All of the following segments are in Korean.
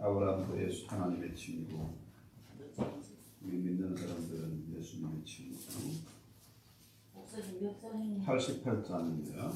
아브라함도 예수 하나님의 친구, 우리 믿는 사람들은 예수님의 친구. 88장입니다.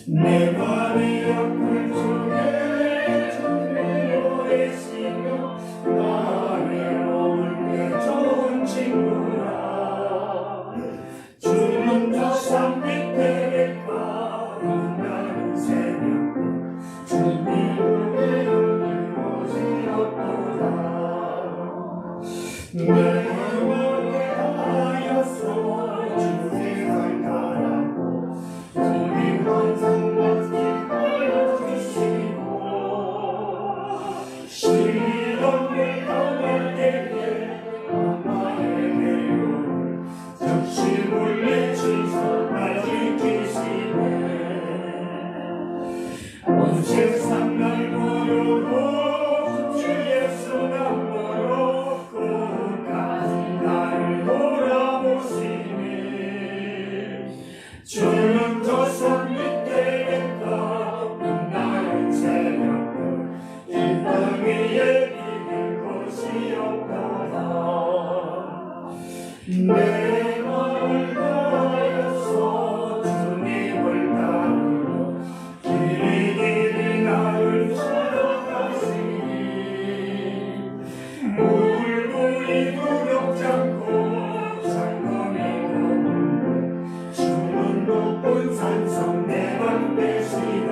내 맘이 아플 적에 주님 오래시며 나를 오늘 좋은 친구라. 주는 저 산 밑에 가운다는 새벽 주님의 은혜로지 없도다. 내 마음에 하여서 주님을 따라고 주님 항상 세상 날 모르고 주 예수 날 모르고 끝까지 나를 돌아보시네. 주는 저 산 밑에 빛나는 새벽별 이 땅 위에 이길 곳이 없도다. 내 마음을 다하여서 주님을 따르며 길이 나를 찾아가시니 물불이 두렵지 않고 삶음이 없는데 주는 높은 산성 내 맘 되시라.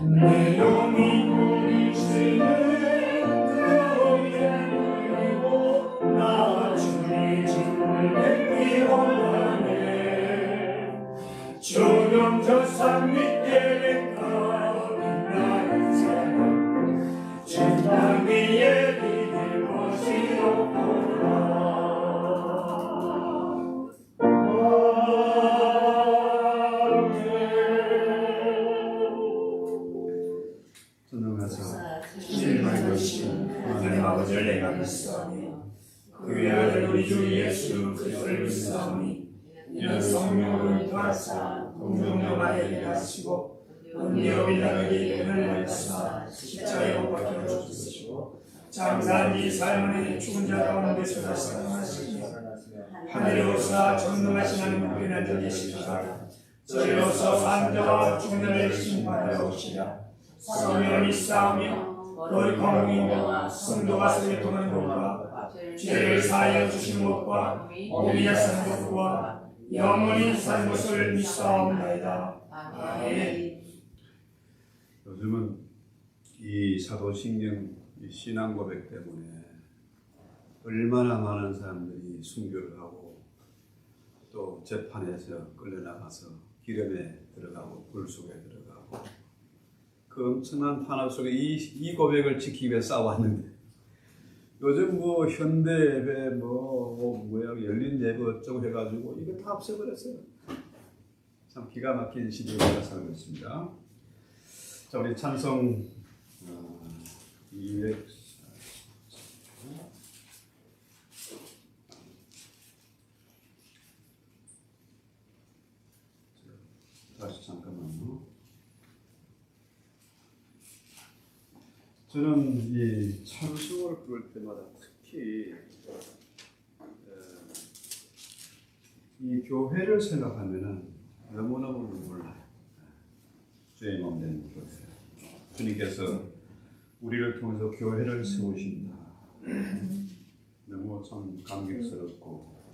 내 영이 부딪히는 그의 물이고 나 주의 짐을 뱉기 원하네. 주는 저 산 밑에 빛나는 새벽 주 땅 위에 이길 곳이 없구나. 전능하사 신령한 것이신 하나님 아버지를 내가 믿사오며 그의 아들 우리 주 예수 그리스도를 믿사오니 이는 성령으로 인도하사 동정녀 마리아에게 하시고 본디오 빌라에게 은혜를 받으사 십자가에 못 박혀 죽으시고 장사한 지 사흘 죽은 자 가운데서 다시 살아나시며 하늘에 오사 전능하신 하나님 우편에 앉아 계시다가 저리로서 산 자와 죽은 자를 심판하러 오시라. 성령을 믿사오며 너희 공의와 성도가 세계 통하는 것과 죄를 사하여 주신 것과 몸이 약사는 것과 영원히 사는 것을 믿사옵나이다. 아멘. 요즘은 이 사도신경 신앙 고백 때문에 얼마나 많은 사람들이 순교를 하고 또 재판에서 끌려나가서 기름에 들어가고 불 속에 들어가고 그 엄청난 탄압 속에 이 고백을 지키기 위해 싸워왔는데 요즘 뭐 현대 예배 열린 예배 어쩌고 해가지고 이거 다 없애버렸어요. 참 기가 막힌 시대에 살고 있습니다. 자, 우리 찬송 200 다시 잠깐만요. 저는 이 찬송을 부를 때마다 특히 이 교회를 생각하면은 너무너무 눈물 나요. 주의 몸 된 교회. 주님께서 우리를 통해서 교회를 세우신다. 너무 참 감격스럽고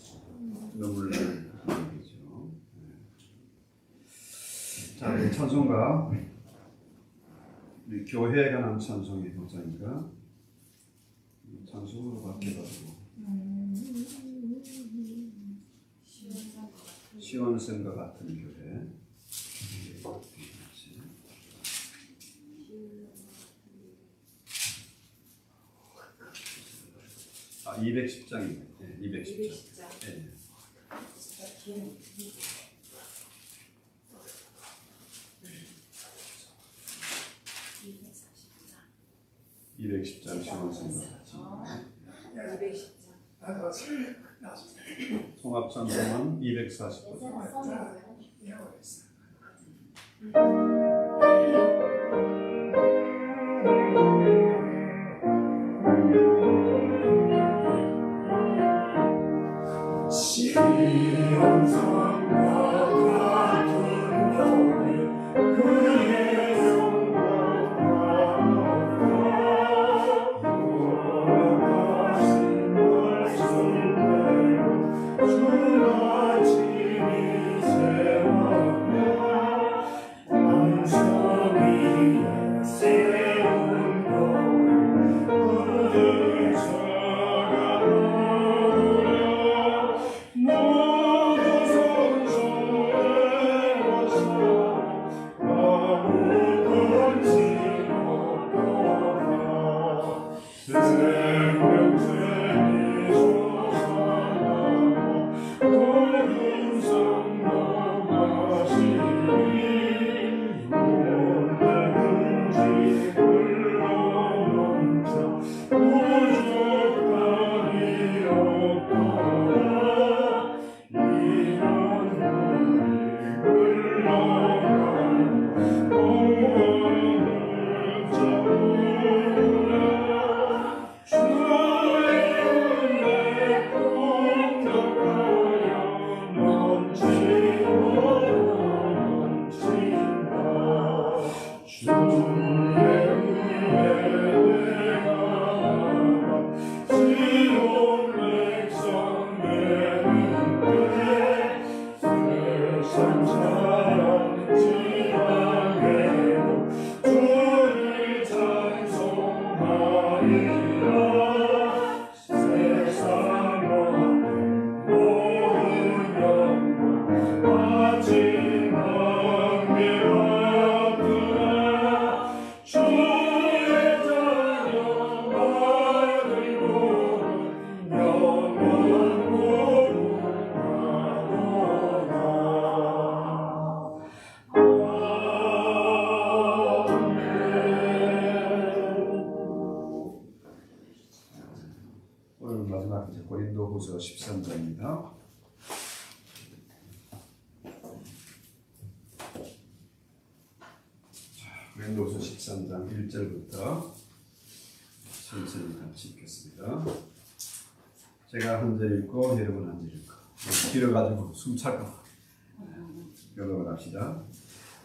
눈물 나는 얘기죠. 자, 우리 찬송가 우리 교회에 관한 찬송이 도자니까 찬송으로 바뀌어가지고 시원생과 같은 교회. 210장입니다. 네, 210장. 네. 210장 시원생과 같이. 210장. 송합찬송은 240번. 고린도후서 13장입니다. 고린도후서 13장 1절부터 천천히 같이 읽겠습니다. 제가 한 절 읽고 여러분 한 절 읽고 길어가지고 숨찰까 여러분 합시다.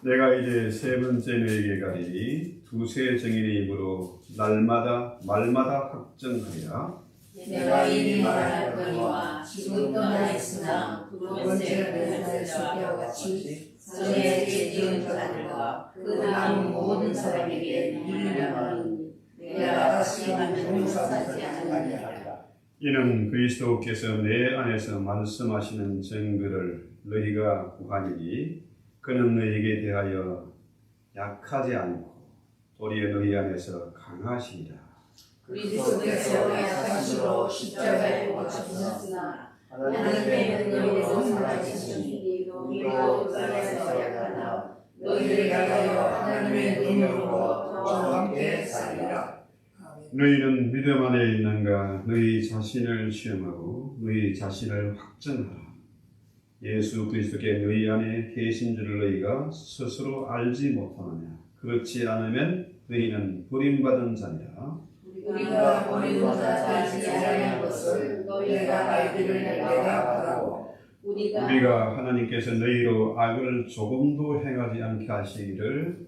내가 이제 세 번째 너에게 가리니 두세 증인의 입으로 날마다 말마다 확정하여 내가 이미 말할 거니와 지금 떠나 있으나 두 번째를 대할 자와 같이 전에 지은 자들과 그 남은 모든 사람에게 일러하니 내가 다시 용서하지 아니하리라. 이는 그리스도께서 내 안에서 말씀하시는 증거를 너희가 구하니 그는 너희에게 대하여 약하지 않고 도리어 너희 안에서 강하시니라. 그리스도께서 약하심으로 십자가에 못 박히셨으나 하나님의 능력으로 살아계시니 우리도 그 안에서 약하나 너희를 위하여 하나님의 능력으로 저와 함께 살리라. 너희는 믿음 안에 있는가? 너희 자신을 시험하고 너희 자신을 확증하라. 예수 그리스도께 너희 안에 계신 줄을 너희가 스스로 알지 못하느냐? 그렇지 않으면 너희는 버림받은 자니라. 우리가 버림받지 아니한 것을 너희가 알기를 내가 바라고 우리가 하나님께서 너희로 악을 조금도 행하지 않게 하시기를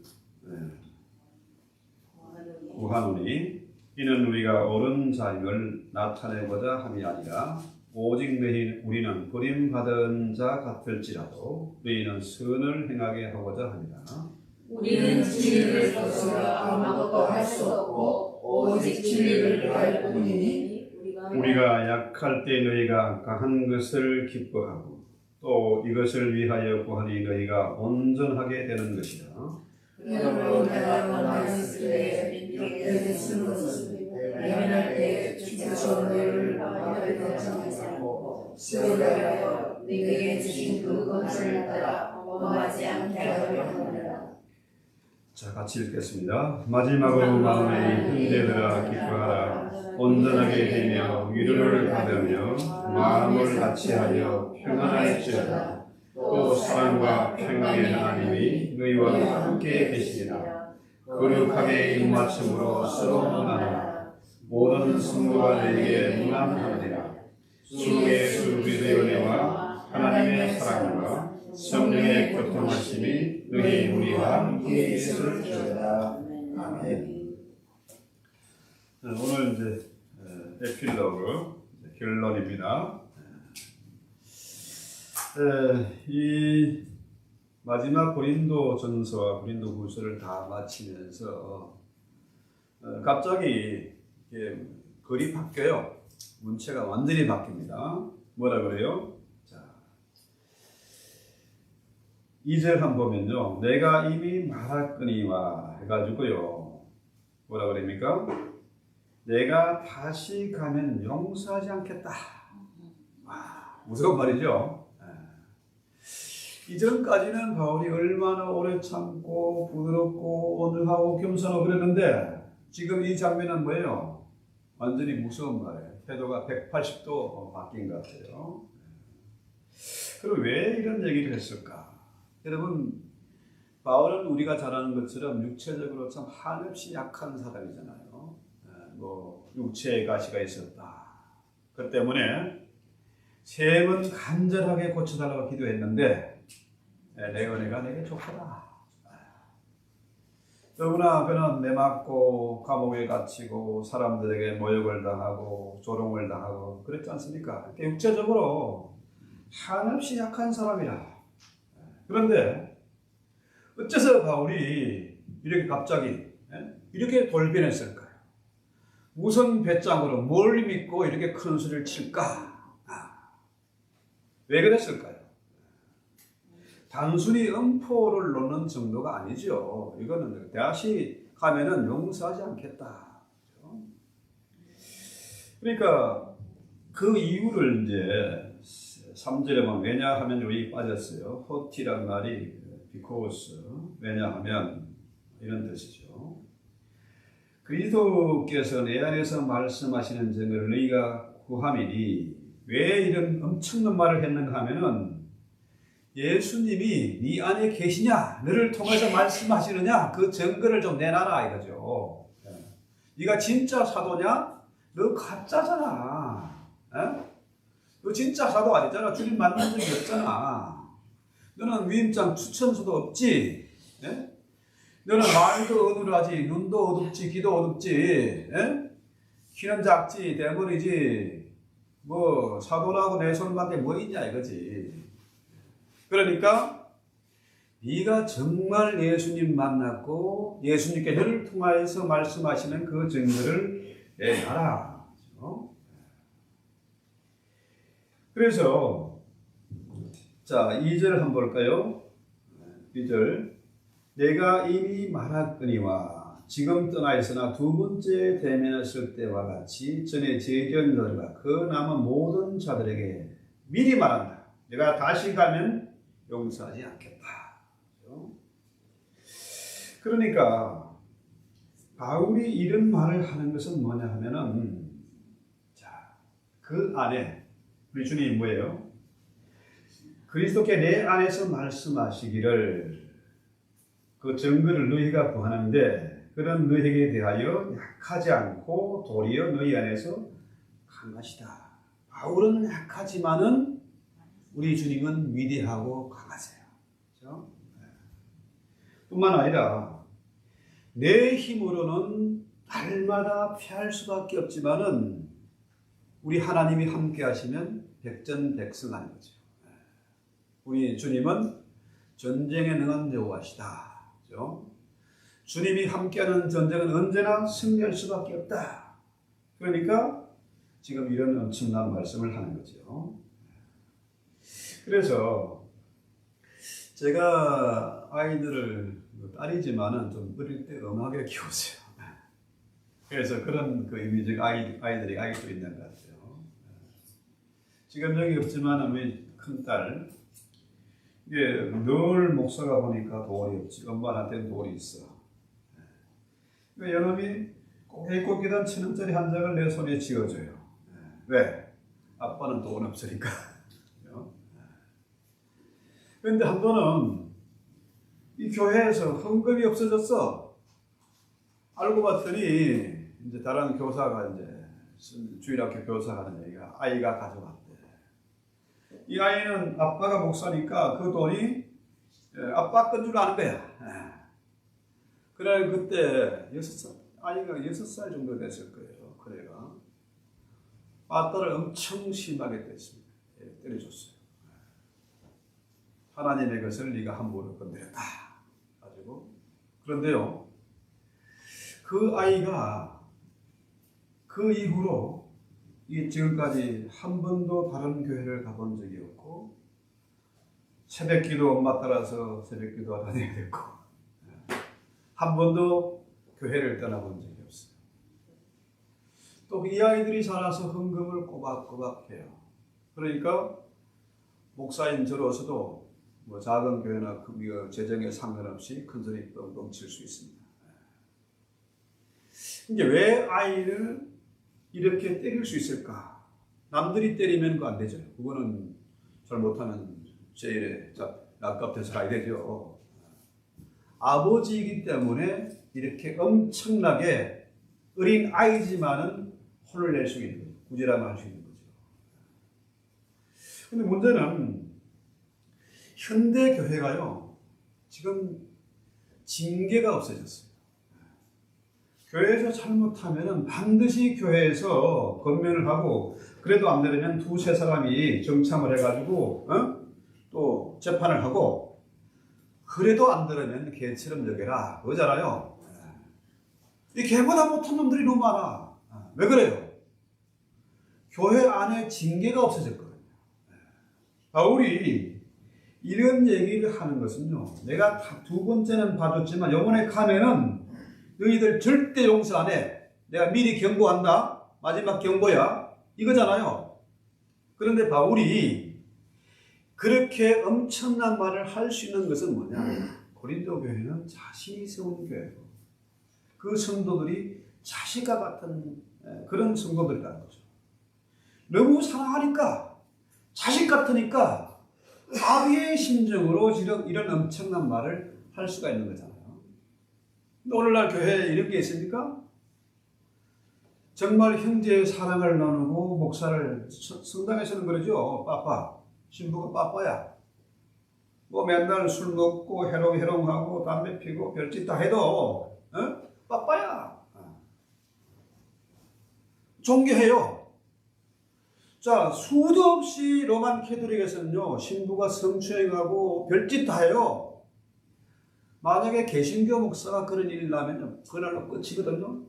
구하노니 이는 우리가 옳은 자임을 나타내고자 함이 아니라 오직 우리는 버림받은 자 같을지라도 너희는 선을 행하게 하고자 합니다. 우리는 진리를 거스려 아무것도 할 수 없고 오직 진리를 구할 뿐이니 우리가 약할 때 너희가 강한 것을 기뻐하고 또 이것을 위하여 구하니 너희가 온전하게 되는 것이다. 그러므로 내가 원하였을 때 너희에게 쓴 것을 예언할 때 주께서 너희를 너희를 결정하고 수행하여 네게 주신 그 권세를 따라 범하지 않게 하려 하느라. 자, 같이 읽겠습니다. 마지막으로 마음의 형제들아 기뻐하라. 온전하게 되며 위로를 받으며 마음을 같이하여 평안할지어다. 또 사랑과 평강의 하나님이 너희와 함께 계시리라. 거룩하게 입맞춤으로 서로 문안하라. 모든 성도가 너희에게 문안하느니라. 주 예수 그리스도의 은혜와 하나님의 사랑과 성령의 교통하심이 너희 우리와 함께 있을지어다. 아멘. 오늘 이제 에필로그 결론입니다. 이 마지막 고린도 전서와 고린도 후서를 다 마치면서 갑자기 글이 바뀌어요. 문체가 완전히 바뀝니다. 뭐라 그래요? 자, 2절 한번 보면요. 내가 이미 말하거니와 해가지고요. 뭐라 그럽니까? 내가 다시 가면 용서하지 않겠다. 와, 무서운 말이죠. 이전까지는 바울이 얼마나 오래 참고 부드럽고 온유하고 겸손하고 그랬는데 지금 이 장면은 뭐예요? 완전히 무서운 말이에요. 태도가 180도 바뀐 것 같아요. 그럼 왜 이런 얘기를 했을까? 여러분, 바울은 우리가 잘 아는 것처럼 육체적으로 참 한없이 약한 사람이잖아요. 뭐 육체의 가시가 있었다. 그 때문에 3번 간절하게 고쳐달라고 기도했는데 내 은혜가 내게 족하다. 더구나 그는 매맞고 감옥에 갇히고 사람들에게 모욕을 당하고 조롱을 당하고 그랬지 않습니까? 육체적으로 한없이 약한 사람이라. 그런데 어째서 바울이 이렇게 갑자기 이렇게 돌변했을까요? 무슨 배짱으로 뭘 믿고 이렇게 큰 소리를 칠까? 왜 그랬을까요? 단순히 음포를 놓는 정도가 아니죠. 이거는 다시 가면은 용서하지 않겠다. 그러니까 그 이유를 이제 3절에 보면 왜냐하면 여기 빠졌어요. 호티란 말이 because 왜냐하면 이런 뜻이죠. 그리스도께서 내 안에서 말씀하시는 증거를 너희가 구함이니 왜 이런 엄청난 말을 했는가 하면은 예수님이 네 안에 계시냐, 너를 통해서 말씀하시느냐 그 증거를 좀 내놔라 이거죠. 네가 진짜 사도냐? 너 가짜잖아. 너 진짜 사도 아니잖아. 주님 만난 적이 없잖아. 너는 위임장 추천서도 없지. 너는 말도 어눌하지, 눈도 어둡지, 귀도 어둡지, 키는 작지, 대머리지. 뭐 사도라고 내 손밖에 뭐 있냐 이거지. 그러니까 네가 정말 예수님 만났고 예수님께 너를 통하여서 말씀하시는 그 증거를 내놔라. 그래서 자 2절 한번 볼까요? 2절 내가 이미 말하거니와 지금 떠나 있으나 두 번째 대면했을 때와 같이 전에 제견들과 그 남은 모든 자들에게 미리 말한다. 내가 다시 가면 용서하지 않겠다. 그러니까 바울이 이런 말을 하는 것은 뭐냐 하면은 자, 그 안에 우리 주님이 뭐예요? 그리스도께 내 안에서 말씀하시기를 그 증거를 너희가 구하는데 그런 너희에게 대하여 약하지 않고 도리어 너희 안에서 강하시다. 바울은 약하지만은 우리 주님은 위대하고 강하세요. 그렇죠? 뿐만 아니라 내 힘으로는 날마다 피할 수밖에 없지만은 우리 하나님이 함께 하시면 백전백승하는 거죠. 우리 주님은 전쟁에 능한 여호와시다. 그렇죠? 주님이 함께하는 전쟁은 언제나 승리할 수밖에 없다. 그러니까 지금 이런 엄청난 말씀을 하는 거죠. 그래서 제가 아이들을 딸이지만은 좀 어릴 때 엄하게 키웠어요. 그래서 그런 그 이미지가 아이들이 아직도 있는 것 같아요. 지금 여기 없지만 우리 큰딸 이게 늘 목사가 보니까 돌이 없지. 엄마한테는 돌이 있어. 그러니까 여놈이 꼭 계단 1,000원짜리 한 장을 내 손에 쥐어줘요. 왜? 아빠는 돈 없으니까. 그런데 한 번은 이 교회에서 헌금이 없어졌어. 알고 봤더니 이제 다른 교사가 이제 주일학교 교사가 하는 얘기가 아이가 가져갔대. 이 아이는 아빠가 목사니까 그 돈이 아빠 건 줄 아는 거야. 그래 그때 아이가 6살 정도 됐을 거예요. 그래가 아빠를 엄청 심하게 때려줬어요. 하나님의 것을 네가 함부로 건드렸다. 가지고 그런데요, 그 아이가 그 이후로 지금까지 한 번도 다른 교회를 가본 적이 없고 새벽기도 엄마 따라서 새벽기도 다녀야 됐고 한 번도 교회를 떠나본 적이 없어요. 또 이 아이들이 자라서 헌금을 꼬박꼬박 해요. 그러니까 목사인 저로서도 뭐 작은 교회나 그 재정에 상관없이 큰소리 뻥뻥 칠 수 있습니다. 이제 왜 아이를 이렇게 때릴 수 있을까? 남들이 때리면 그거 안 되죠. 그거는 잘못하면 제일에 아깝대서 가야 되죠. 아버지이기 때문에 이렇게 엄청나게 어린 아이지만은 혼을 낼 수 있는 거죠. 구제라면 할 수 있는 거죠. 근데 문제는 현대 교회가요, 지금 징계가 없어졌어요. 교회에서 잘못하면 반드시 교회에서 건면을 하고, 그래도 안 되려면 두세 사람이 정참을 해가지고 또 재판을 하고, 그래도 안 되려면 개처럼 여겨라 그러잖아요. 이 개보다 못한 놈들이 너무 많아. 왜 그래요? 교회 안에 징계가 없어졌거든요. 바울이 이런 얘기를 하는 것은요, 내가 두 번째는 봐줬지만 이번에 가면은 너희들 절대 용서 안 해. 내가 미리 경고한다. 마지막 경고야. 이거잖아요. 그런데 바울이 그렇게 엄청난 말을 할 수 있는 것은 뭐냐? 고린도 교회는 자신이 세운 교회고 그 성도들이 자식과 같은 그런 성도들이라는 거죠. 너무 사랑하니까, 자식 같으니까 아비의 심정으로 이런 엄청난 말을 할 수가 있는 거잖아요. 근데 오늘날 교회에 이런 게 있습니까? 정말 형제의 사랑을 나누고, 목사를 성당에서는 그러죠. 빠빠. 신부가 빠빠야. 뭐 맨날 술 먹고 해롱해롱하고 담배 피고 별짓 다 해도 빠빠야. 존경해요. 자, 수도 없이 로만 캐톨릭에서는요, 신부가 성추행하고 별짓 다 해요. 만약에 개신교 목사가 그런 일이 나면요, 그날로 끝이거든요.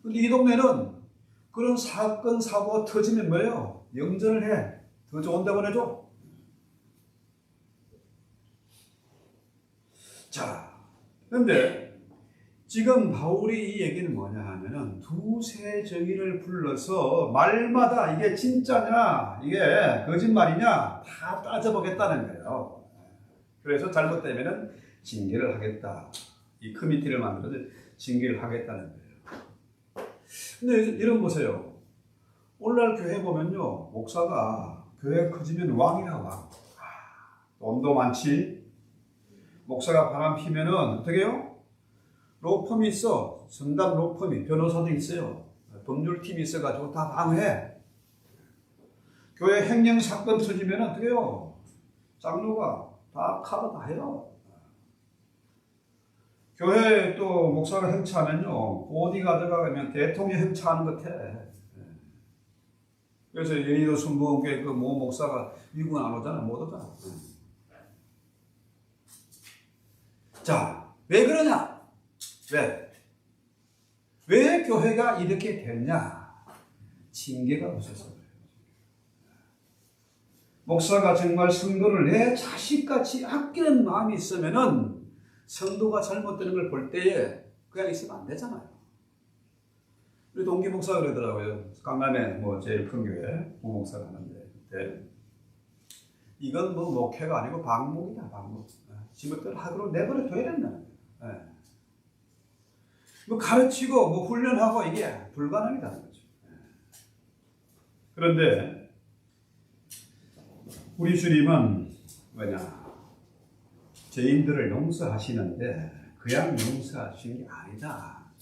근데 이 동네는 그런 사건, 사고가 터지면 뭐예요? 영전을 해. 더 좋은 데 보내줘. 자, 그런데 지금 바울이 이 얘기는 뭐냐 하면은 두세 정의를 불러서 말마다 이게 진짜냐, 이게 거짓말이냐 다 따져보겠다는 거예요. 그래서 잘못되면은 징계를 하겠다. 이 커미티를 만들어서 징계를 하겠다는 거예요. 근데 이런 보세요. 오늘날 교회 보면요, 목사가 교회 커지면 왕이야, 왕. 돈도 많지. 목사가 바람 피면은 어떻게 해요? 로펌이 있어. 성당 로펌이, 변호사도 있어요. 법률팀이 있어가지고 다 방어해. 교회 횡령 사건 터지면 어떻게 해요? 장로가 다 커버 다 해요. 교회 또 목사가 행차하면요, 보디가드가 가면 대통령 행차하는 것 같아. 그래서 연희도 순복음교회 그 모 목사가 미국은 안 오잖아, 못 오잖아. 자, 왜 그러냐? 왜 교회가 이렇게 됐냐? 징계가 없어서 그래요. 목사가 정말 성도를 내 자식같이 아끼는 마음이 있으면은 성도가 잘못되는 걸 볼 때에 그냥 있으면 안 되잖아요. 우리 동기 목사가 그러더라고요. 강남에 뭐 제일 큰 교회 부목사가 하는데 그때 이건 뭐 목회가 아니고 방목이다, 방목. 지금부터 하도록 내버려 둬야 된다는 거예요. 네. 뭐 가르치고 뭐 훈련하고 이게 불가능이라는 거죠. 그런데 우리 주님은 뭐냐, 죄인들을 용서하시는데 그냥 용서하시는 게 아니다.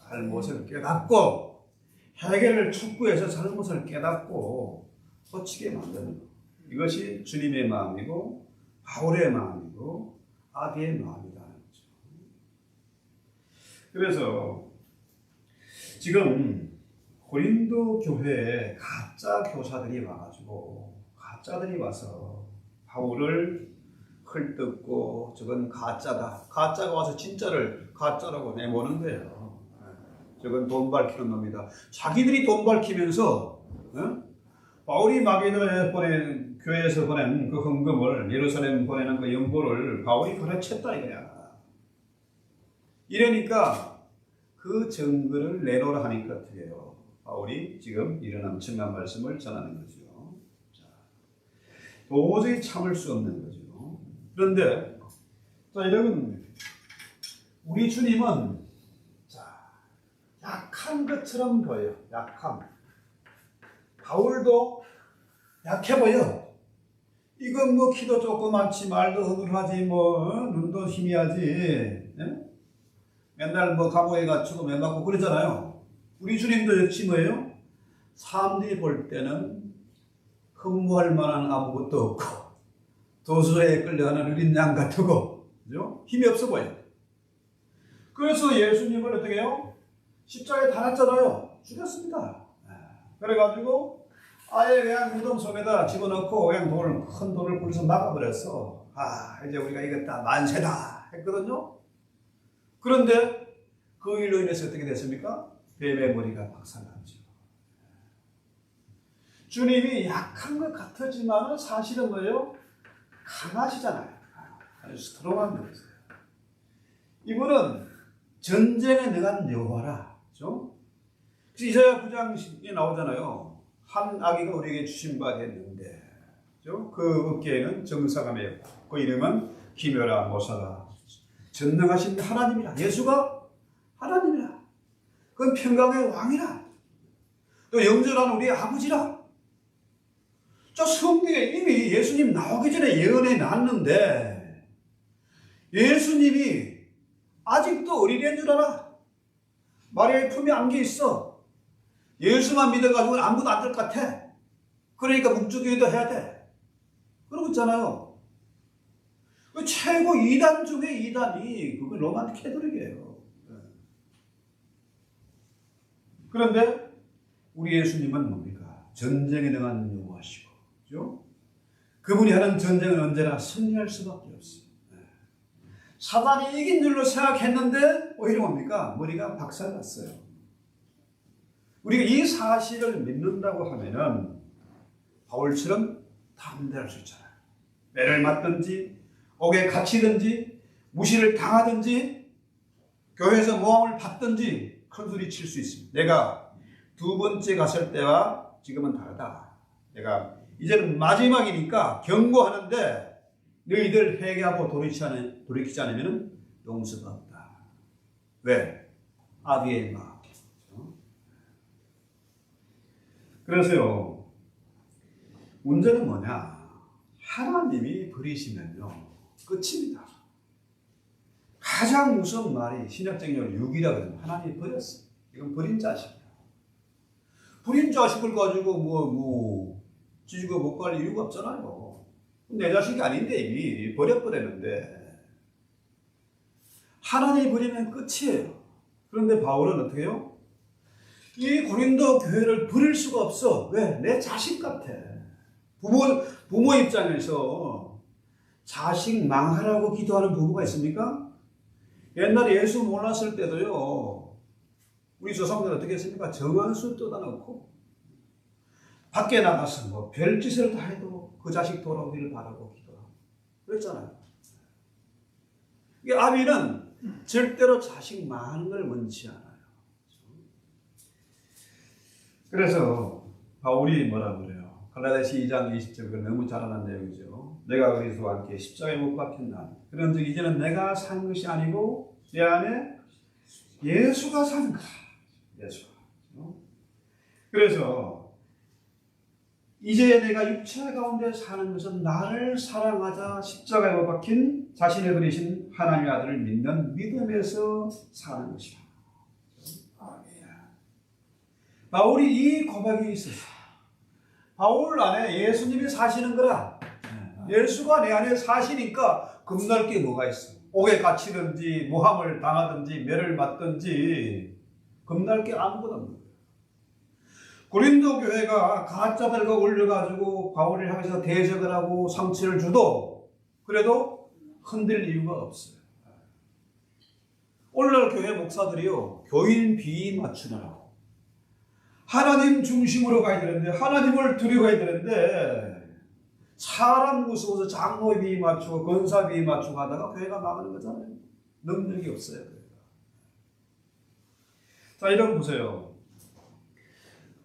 잘못을 깨닫고 해결을 촉구해서 잘못을 깨닫고 고치게 만드는 것. 이것이 주님의 마음이고 바울의 마음이고 아비의 마음이라는 거죠. 그래서 지금 고린도 교회에 가짜 교사들이 와가지고 가짜들이 와서 바울을 헐뜯고 저건 가짜다. 가짜가 와서 진짜를 가짜라고 내모는 거예요. 저건 돈 밝히는 놈이다. 자기들이 돈 밝히면서 바울이 마게도냐에 보낸 교회에서 보낸 그 헌금을 예루살렘 보내는 그 연보를 바울이 거래쳤다 이거야. 이러니까 그 증거를 내놓으라 하니까 어떻게 해요? 바울이 지금 이런 엄청난 말씀을 전하는 거죠. 자, 도저히 참을 수 없는 거죠. 그런데 자, 여러분, 우리 주님은 약한 것처럼 보여요. 약함. 바울도 약해 보여. 이건 뭐 키도 조그맣지, 말도 허술하지, 뭐 눈도 희미하지, 예? 맨날 뭐 감옥에 갇히고 매맞고 그러잖아요. 우리 주님도 역시 뭐예요? 사람들이 볼 때는 흠모할 만한 아무것도 없고 도수에 끌려가는 어린 양 같고, 그죠? 힘이 없어 보여요. 그래서 예수님을 어떻게 해요? 십자가에 달았잖아요. 죽였습니다. 그래가지고 아예 그냥 무덤 속에다 집어넣고 그냥 큰 돌을 굴려서 막아버렸어. 이제 우리가 이겼다, 만세다 했거든요. 그런데 그 일로 인해서 어떻게 됐습니까? 뱀의 머리가 박살났죠. 주님이 약한 것 같았지만 사실은 뭐예요? 강하시잖아요. 아주 스트롱한 분이세요. 이분은 전쟁에 능한 여호와라. 그렇죠? 그래서 이사야 9장에 나오잖아요. 한 아기가 우리에게 주신 바 됐는데, 그렇죠? 그 어깨에는 정사가 메었고 그 이름은 기묘라 모사라. 전능하신 하나님이라. 예수가 하나님이라. 그건 평강의 왕이라. 또 영존한 우리 아버지라. 저 성경에 이미 예수님 나오기 전에 예언해 놨는데 예수님이 아직도 어린애인 줄 알아. 마리아의 품에 안겨 있어. 예수만 믿어가지고는 아무것도 안 될 것 같아. 그러니까 묵주기도 해야 돼. 그러고 있잖아요. 그 최고 2단 중에 2단이 그거 로만 캐톨릭이에요. 그런데 우리 예수님은 뭡니까? 전쟁에 능한 여호와시고, 그죠? 그분이 하는 전쟁은 언제나 승리할 수밖에 없어요. 사단이 이긴 줄로 생각했는데 오히려 뭡니까? 머리가 박살났어요. 우리가 이 사실을 믿는다고 하면은 바울처럼 담대할 수 있잖아요. 매를 맞든지 옥에 갇히든지 무시를 당하든지 교회에서 모함을 받든지 큰 소리 칠 수 있습니다. 내가 두 번째 갔을 때와 지금은 다르다. 내가 이제는 마지막이니까 경고하는데 너희들 회개하고 돌이키지 않으면 용서가 없다. 왜? 아비의 마음. 그래서요, 문제는 뭐냐? 하나님이 버리시면요 끝입니다. 가장 무서운 말이 신약적인 유기라 그러면 하나님이 버렸어. 이건 버린 자식이야. 버린 자식을 가지고 지지고 못 갈 이유가 없잖아요. 내 자식이 아닌데 이미 버려버렸는데 하나님이 버리면 끝이에요. 그런데 바울은 어떻게 해요? 이 고린도 교회를 버릴 수가 없어. 왜? 내 자식 같아. 부모 입장에서 자식 망하라고 기도하는 부부가 있습니까? 옛날에 예수 몰랐을 때도요, 우리 조상들은 어떻게 했습니까? 정한수 뜯어놓고 밖에 나가서 뭐 별짓을 다 해도 그 자식 돌아오기를 바라고 기도하고 그랬잖아요. 이게 아비는 절대로 자식 많은 걸 원치 않아요. 그래서 바울이 뭐라 그래요? 갈라디아서 2장 20절 너무 잘 아는 내용이죠. 내가 그리스도와 함께 십자가에 못 박힌다. 그런즉 이제는 내가 사는 것이 아니고 내 안에 예수가 사는 거다. 예수가. 그래서 이제 내가 육체 가운데 사는 것은 나를 사랑하자 십자가에 못 박힌 자신을 그리신 하나님의 아들을 믿는 믿음에서 사는 것이다. 바울이 이 고백이 있었어요. 바울 안에 예수님이 사시는 거라. 예수가 내 안에 사시니까 겁날 게 뭐가 있어. 옥에 갇히든지 모함을 당하든지 매를 맞든지 겁날 게 아무것도 없는 거예요. 고린도 교회가 가짜들과 올려가지고 바울을 향해서 대적을 하고 상처를 주도 그래도 흔들 이유가 없어요. 오늘날 교회 목사들이요 교인 비위 맞추느라고 하나님 중심으로 가야 되는데 하나님을 두려워해야 되는데 사람 무서워서 장로 비위 맞추고 권사 비위 맞추고 하다가 교회가 망하는 거잖아요. 능력이 없어요. 교회가. 자 이런 보세요.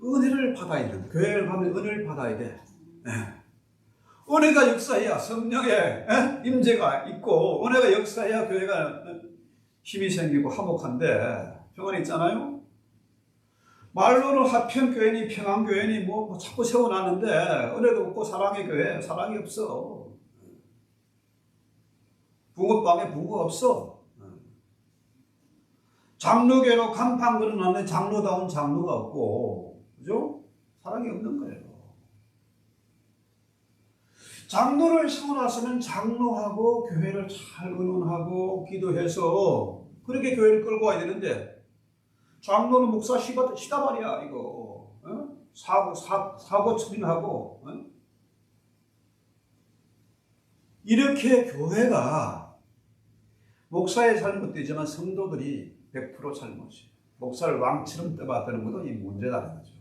은혜를 받아야 돼. 교회를 가면 은혜를 받아야 돼. 은혜가 역사해야 성령의 임재가 있고 은혜가 역사해야 교회가 힘이 생기고 화목한데 평안이 있잖아요. 말로는 화평교회니 평안교회니 뭐 자꾸 세워놨는데 은혜도 없고 사랑의 교회 사랑이 없어. 붕어빵에 붕어 없어. 장로교회로 간판 걸어놨는데 장로다운 장로가 없고 그죠? 사랑이 없는 거예요. 장로를 세워놨으면 장로하고 교회를 잘 의논하고 기도해서 그렇게 교회를 끌고 와야 되는데 장로는 목사 시다 말이야 이거 사고 처리하고 이렇게 교회가 목사의 잘못도 있지만 성도들이 100% 잘못이에요. 목사를 왕처럼 떠받드는 것도 이 문제라는 거죠.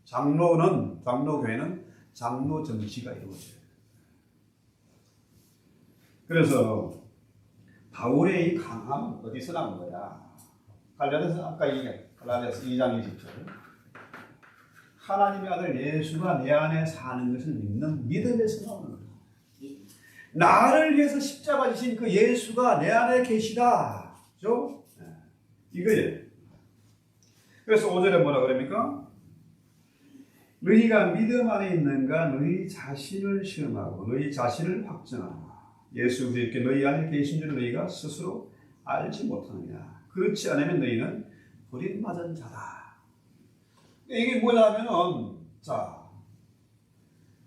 장로교회는 장로 정치가 이루어져요. 그래서 바울의 이 강함은 어디서 나온 거야? 갈라디아서 아까 갈라디아서 2장 20절 하나님의 아들 예수가 내 안에 사는 것을 믿는 믿음에서 나오는 거야. 나를 위해서 십자가 지신 그 예수가 내 안에 계시다. 그죠? 이거예요. 그래서 5절에 뭐라 그럽니까? 너희가 믿음 안에 있는가 너희 자신을 시험하고 너희 자신을 확증하라. 예수 그리스도께 너희 안에 계신 줄 너희가 스스로 알지 못하느냐. 그렇지 않으면 너희는 버림받은 자다. 이게 뭐냐면은 자,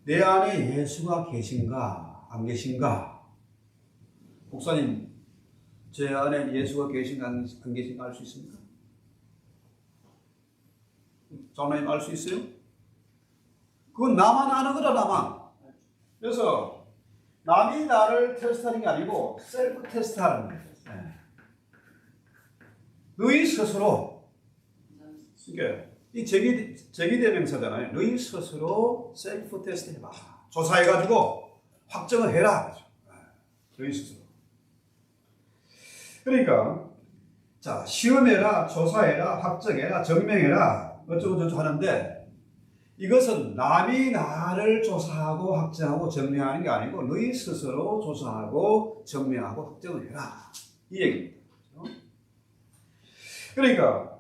내 안에 예수가 계신가 안 계신가? 목사님 제 안에 예수가 계신가 안 계신가 알 수 있습니까? 장로님 알 수 있어요? 그건 나만 아는 거다 나만. 그래서 남이 나를 테스트하는 게 아니고 셀프 테스트하는 거예요. 너희 스스로 이게 이 제기대명사잖아요. 너희 스스로 셀프 테스트 해봐. 조사해가지고 확정을 해라. 너희 스스로. 그러니까 자 시험해라, 조사해라, 확정해라, 증명해라 어쩌고저쩌고 하는데 이것은 남이 나를 조사하고 확정하고 증명하는 게 아니고 너희 스스로 조사하고 증명하고 확정을 해라. 이 얘기입니다. 그러니까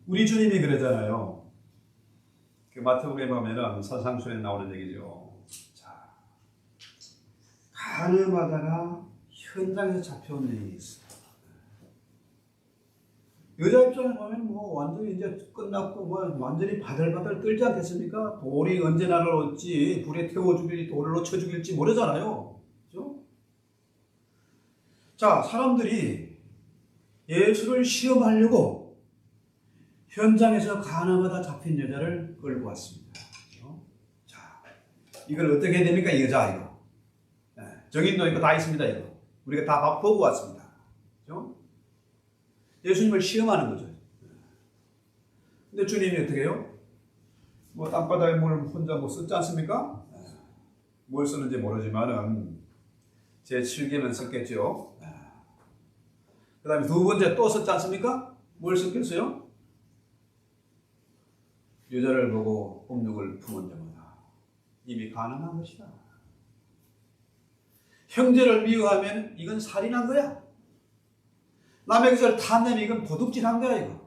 우리 주님이 그러잖아요. 그 마태복음에 보면은 산상수에 나오는 얘기죠. 자, 가늠하다가 현장에서 잡혀온 얘기 있어요. 여자 입장에 보면 뭐 완전히 이제 끝났고 뭐 완전히 바들바들 떨지 않겠습니까? 돌이 언제 나를 올지 불에 태워 죽일지 돌을 놓쳐 죽일지 모르잖아요. 그렇죠? 자, 사람들이 예수를 시험하려고 현장에서 가늠하다 잡힌 여자를 끌고 왔습니다. 그렇죠? 자, 이걸 어떻게 해야 됩니까? 이 여자 이거. 정인도 있고 다 있습니다. 이거. 우리가 다 보고 왔습니다. 그렇죠? 예수님을 시험하는 거죠. 근데 주님이 어떻게 해요? 뭐 땅바닥에 뭘 혼자 뭐 썼지 않습니까? 뭘 썼는지 모르지만은 제 7계는 썼겠죠. 그 다음에 두 번째 또 썼지 않습니까? 뭘 썼겠어요? 여자를 보고 음욕을 품은 자마다 이미 가능한 것이다. 형제를 미워하면 이건 살인한 거야. 남의 것을 탐내면 이건 도둑질한 거야 이거.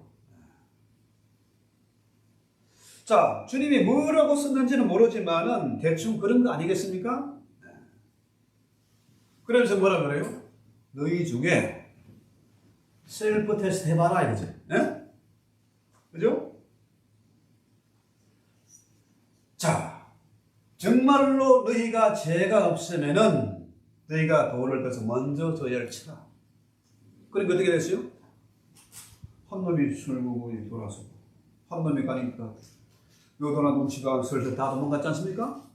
자, 주님이 뭐라고 썼는지는 모르지만은 대충 그런 거 아니겠습니까? 그래서 뭐라 그래요? 너희 중에 셀프 테스트 해봐라 이거지. 예? 그죠? 자, 정말로 너희가 죄가 없으면은 너희가 돌을 떠서 먼저 저희를 치라. 그러니까 어떻게 됐어요? 한 놈이 술 먹고 돌아서고 한 놈이 가니까 요도나 눈치가 슬슬 다 도망갔지 않습니까?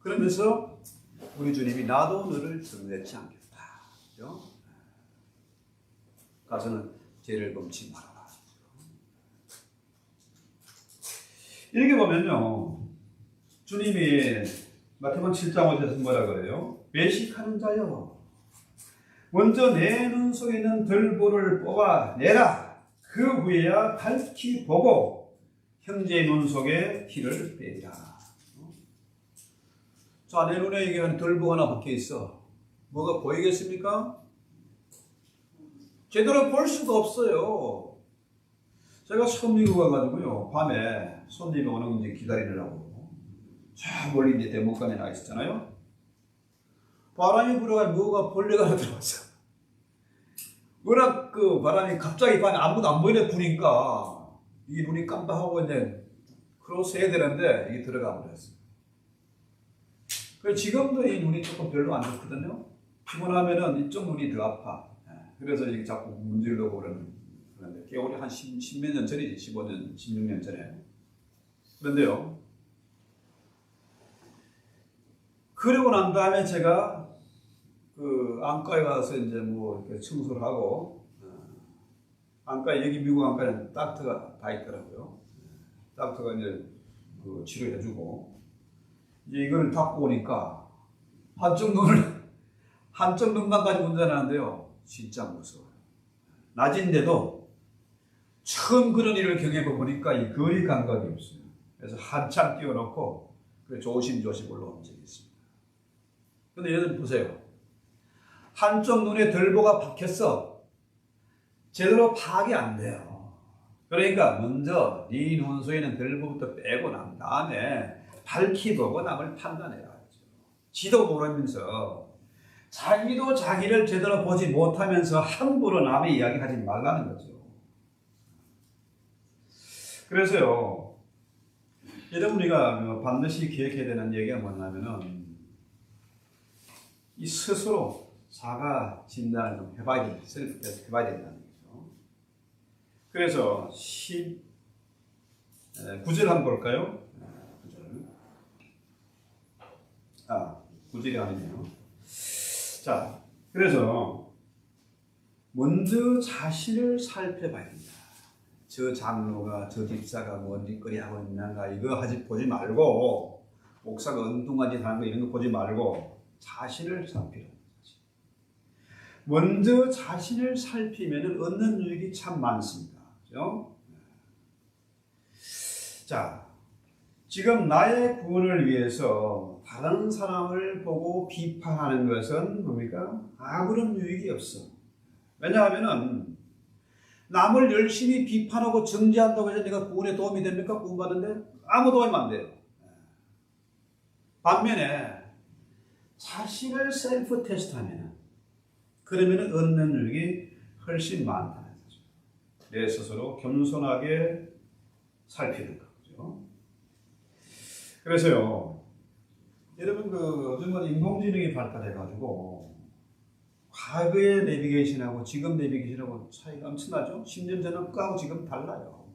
그러면서 우리 주님이 나도 너를 정죄치 않겠다. 그죠? 가서는 죄를 범치 말아라. 이렇게 보면요, 주님이 마태복음 7장 5절에서 뭐라 그래요? 외식하는 자여, 먼저 내 눈 속에 있는 들보를 뽑아내라. 그 후에야 밝히 보고 형제의 눈 속에 티를 빼리라. 자, 내 눈에 이게 한 들보가 하나 박혀 있어. 뭐가 보이겠습니까? 제대로 볼 수가 없어요. 제가 처음 미국 가가지고요, 밤에 손님이 오는 거 이제 기다리느라고 저 멀리 이제 대목간에 나 있었잖아요. 바람이 불어가 뭐가 벌레가 하나 들어왔어. 워낙 그 바람이 갑자기 밤에 아무도 안 보이네 부니까 이 눈이 깜빡하고 이제 크로스 해야 되는데 이게 들어가 버렸어. 그래서 지금도 이 눈이 조금 별로 안 좋거든요. 피곤하면은 이쪽 눈이 더 아파. 그래서 이게 자꾸 문지르려고 그러는데 겨울이 한 10몇 년 전이지, 15년, 16년 전에. 그런데요, 그러고 난 다음에 제가 그 안과에 가서 이제 뭐 이렇게 청소를 하고, 안과, 여기 미국 안과는 닥터가 다 있더라고요. 닥터가 이제 그 치료해주고, 이제 이걸 닦고 오니까 한쪽 눈만까지 운전하는데요. 진짜 무서워요. 낮인데도 처음 그런 일을 경험해보니까 이 거리 감각이 없어요. 그래서 한참 띄워놓고 조심조심 올라온 적이 있습니다. 근데 여러분 보세요. 한쪽 눈에 들보가 박혔어. 제대로 파악이 안 돼요. 그러니까 먼저 네 눈 속에는 들보부터 빼고 난 다음에 밝히 보고 남을 판단해야죠. 지도 모르면서 자기도 자기를 제대로 보지 못하면서 함부로 남의 이야기하지 말라는 거죠. 그래서요, 여러분 우리가 반드시 기억해야 되는 얘기가 뭐냐면은 이 스스로 자가 진단을 좀 해봐야 됩니다. 셀프 테스트 해봐야 된다는 거죠. 그래서 9절 한번 볼까요? 9절이 아니네요. 자, 그래서 먼저 자신을 살펴봐야 된다. 저 장로가, 저 집사가 뭔 짓거리 하고 있는가 이거 보지 말고, 목사가 엉뚱한 짓 하는 거 이런 거 보지 말고 자신을 살피라. 먼저 자신을 살피면 얻는 유익이 참 많습니다. 그렇죠? 자, 지금 나의 구원을 위해서 다른 사람을 보고 비판하는 것은 뭡니까? 아무런 유익이 없어. 왜냐하면 남을 열심히 비판하고 정죄한다고 해서 내가 구원에 도움이 됩니까? 구원받는데? 아무 도움이 안 돼요. 반면에 자신을 셀프 테스트하면 그러면 얻는 유익이 훨씬 많다는 거죠. 내 스스로 겸손하게 살피는 거죠. 그래서요, 여러분 요즘은 인공지능이 발달해가지고 과거의 내비게이션하고 지금 내비게이션하고 차이가 엄청나죠? 10년 전은 거하고 지금 달라요.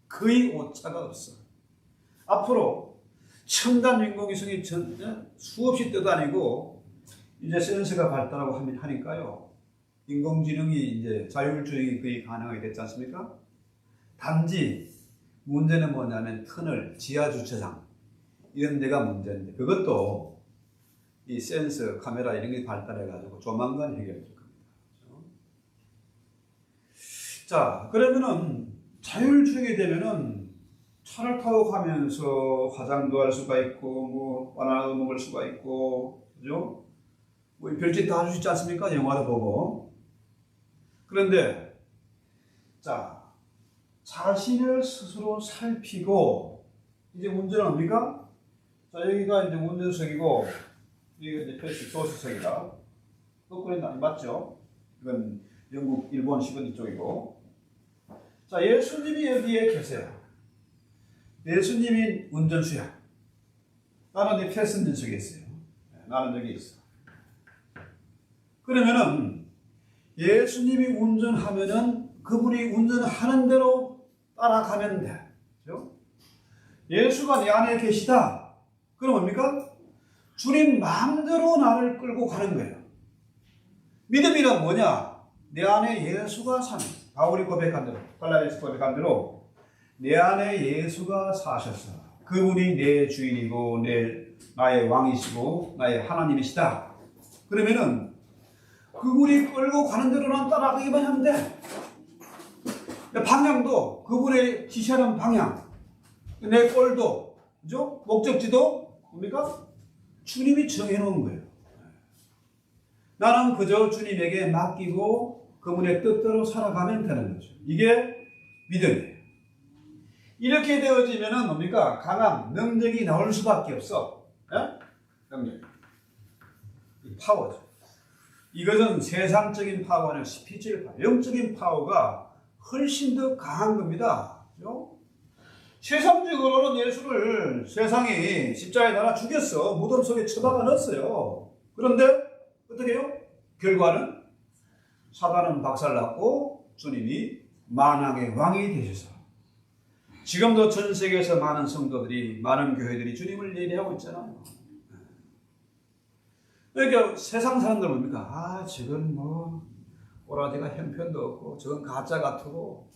거의 오차가 없어. 앞으로 첨단 인공위성이 수없이 떠다니고 이제 센서가 발달하고 하니까요, 인공지능이 이제 자율주행이 거의 가능하게 됐지 않습니까? 단지 문제는 뭐냐면 터널, 지하 주차장 이런 데가 문제인데 그것도 이 센서, 카메라 이런 게 발달해가지고 조만간 해결될 겁니다. 그렇죠? 자, 그러면은 자율주행이 되면은 차를 타고 가면서 화장도 할 수가 있고, 뭐 바나나도 먹을 수가 있고, 그죠? 뭐 별짓 다 할 수 있지 않습니까? 영화도 보고. 그런데 자, 자신을 스스로 살피고 이제 운전은 뭡니까? 자, 여기가 이제 운전석이고 여기가 이제 표시 조수석이다. 거꾸로 했나? 맞죠? 이건 영국, 일본식은 이쪽이고. 자, 예수님이 여기에 계세요. 예수님이 운전수야. 나는 이 패슨저석에 있어요. 나는 여기 있어. 그러면은 예수님이 운전하면은 그분이 운전하는 대로 따라가면 돼. 그렇죠? 예수가 내 안에 계시다. 그럼 뭡니까? 주님 마음대로 나를 끌고 가는 거예요. 믿음이란 뭐냐? 내 안에 예수가 사는. 바울이 고백한 대로, 갈라디아서 고백한 대로 내 안에 예수가 사셨어. 그분이 내 주인이고 나의 왕이시고 나의 하나님이시다. 그러면은 그분이 끌고 가는 대로 난 따라가기만 하면 돼. 방향도 그분의 지시하는 방향, 내 꼴도, 그죠? 목적지도 뭡니까? 주님이 정해놓은 거예요. 나는 그저 주님에게 맡기고 그분의 뜻대로 살아가면 되는 거죠. 이게 믿음이에요. 이렇게 되어지면은 뭡니까? 강함, 능력이 나올 수밖에 없어. 예? 능력. 파워죠. 이것은 세상적인 파워가 아니라 스피리추얼 파워, 영적인 파워가 훨씬 더 강한 겁니다. 그렇죠? 세상적으로는 예수를 세상이 십자가에 달아 죽였어. 무덤 속에 처박아 넣었어요. 그런데 어떻게 해요? 결과는 사단은 박살났고 주님이 만왕의 왕이 되셔서 지금도 전 세계에서 많은 성도들이, 많은 교회들이 주님을 예배하고 있잖아요. 그러니까 세상 사람들 뭡니까? 아, 저건 뭐 오라지가 형편도 없고 저건 가짜 같고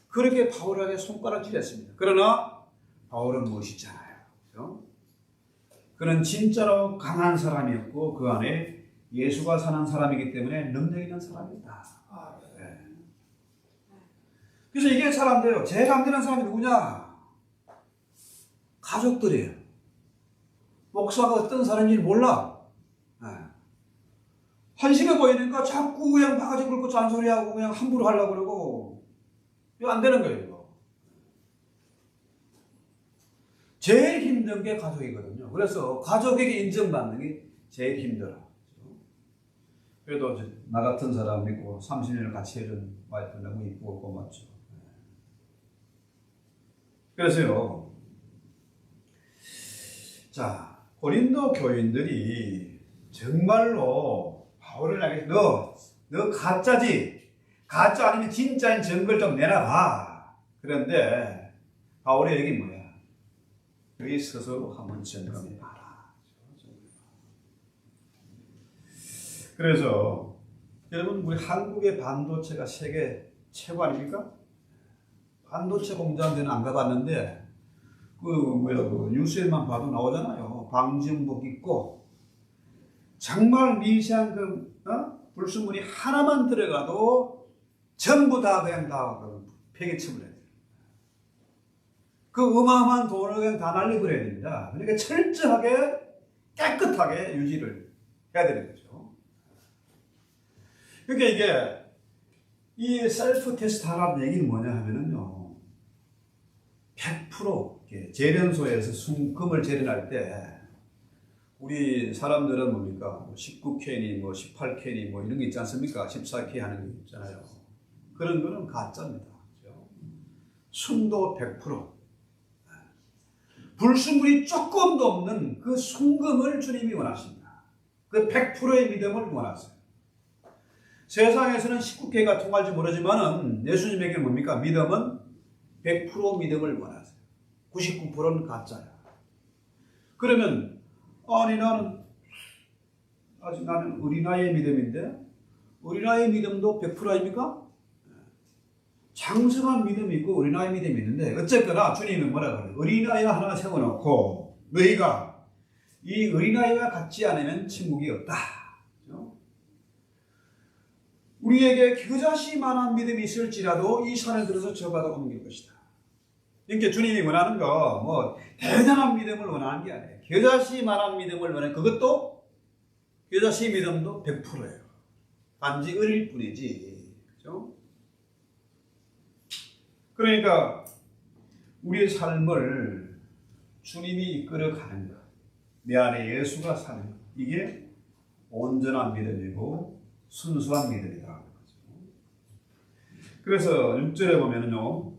그렇게 바울에게 손가락질했습니다. 그러나 바울은 멋있잖아요. 그렇죠? 그는 진짜로 강한 사람이었고 그 안에 예수가 사는 사람이기 때문에 능력 있는 사람이다. 네. 그래서 이게 잘 안 돼요. 제일 안 되는 사람이 누구냐? 가족들이에요. 목사가 어떤 사람인지 몰라. 네. 한심해 보이니까 자꾸 그냥 바가지 긁고 잔소리하고 그냥 함부로 하려고 그러고 이거 안 되는 거예요. 이거. 제일 힘든 게 가족이거든요. 그래서 가족에게 인정받는 게 제일 힘들어. 그래도 나 같은 사람 믿고 30년을 같이 해준 와이프 너무 이쁘고 고맙죠. 그래서요. 자, 고린도 교인들이 정말로 바울을 향해 너 가짜지? 가짜 아니면 진짜인 증거를 좀 내놔봐. 그런데 바울의 얘기 뭐야? 여기 스스로 한번 점검해봐라. 그래서 여러분 우리 한국의 반도체가 세계 최고 아닙니까? 반도체 공장들은 안 가봤는데 그 뉴스에만 봐도 나오잖아요. 방진복 입고 정말 미세한 불순물이 하나만 들어가도 전부 다 그냥 다 폐기처분해야 돼요. 그 어마어마한 돈을 그냥 다 날려버려야 됩니다. 그러니까 철저하게 깨끗하게 유지를 해야 되는 거죠. 그러니까 이게 이 셀프 테스트 하라는 얘기는 뭐냐 하면은요. 100% 재련소에서 금을 재련할 때 우리 사람들은 뭡니까? 19K니 18K니 이런 게 있지 않습니까? 14K 하는 게 있잖아요. 그런 거는 가짜입니다. 그렇죠? 순도 100%. 불순물이 조금도 없는 그 순금을 주님이 원하십니다. 그 100%의 믿음을 원하세요. 세상에서는 19K가 통할지 모르지만은 예수님에게 뭡니까? 믿음은 100% 믿음을 원하세요. 99%는 가짜야. 그러면 아니 나는 어린아이의 믿음인데 어린아이의 믿음도 100% 아닙니까? 장성한 믿음이 있고 어린아이 믿음이 있는데 어쨌거나 주님은 뭐라 그래요? 어린아이 하나 세워놓고 너희가 이 어린아이와 같지 않으면 천국이 없다. 그렇죠? 우리에게 겨자씨만한 믿음이 있을지라도 이 산을 들어서 저 바다로 옮길 것이다. 이렇게 주님이 원하는 거 뭐 대단한 믿음을 원하는 게 아니에요. 겨자씨만한 믿음을 원해. 그것도 겨자씨 믿음도 100%예요. 단지 어릴 뿐이지. 그렇죠? 그러니까 우리의 삶을 주님이 이끌어가는 것, 내 안에 예수가 사는 것, 이게 온전한 믿음이고 순수한 믿음이다. 그래서 6절에 보면은요,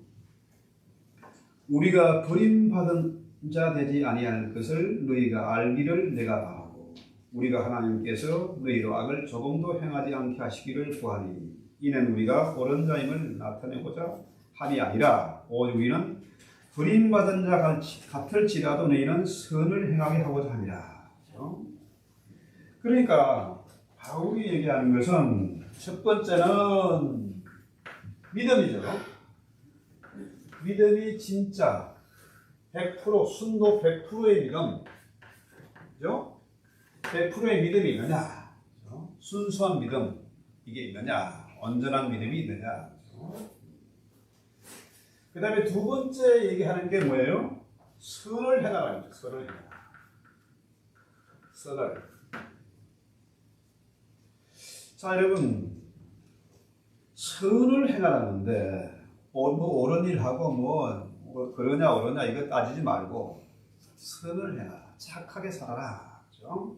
우리가 버림받은 자 되지 아니할 것을 너희가 알기를 내가 바라고 우리가 하나님께서 너희로 악을 조금도 행하지 않게 하시기를 구하니 이는 우리가 옳은 자임을 나타내고자 함이 아니라 오직 우리는 버림받은 자 같을지라도 너희는 선을 행하게 하고자 함이라. 그러니까 바울이 얘기하는 것은 첫 번째는 믿음이죠. 믿음이 진짜 100% 순도 100%의 믿음, 그죠? 100%의 믿음이 있느냐, 그죠? 순수한 믿음 이게 있느냐, 온전한 믿음이 있느냐. 그 다음에 두 번째 얘기하는 게 뭐예요? 선을 행하라는 거죠. 선을 행하라. 선을. 자, 여러분, 선을 행하라는데 뭐 옳은 일하고 뭐 그러냐 옳으냐 이거 따지지 말고 선을 행하라. 착하게 살아라. 그렇죠?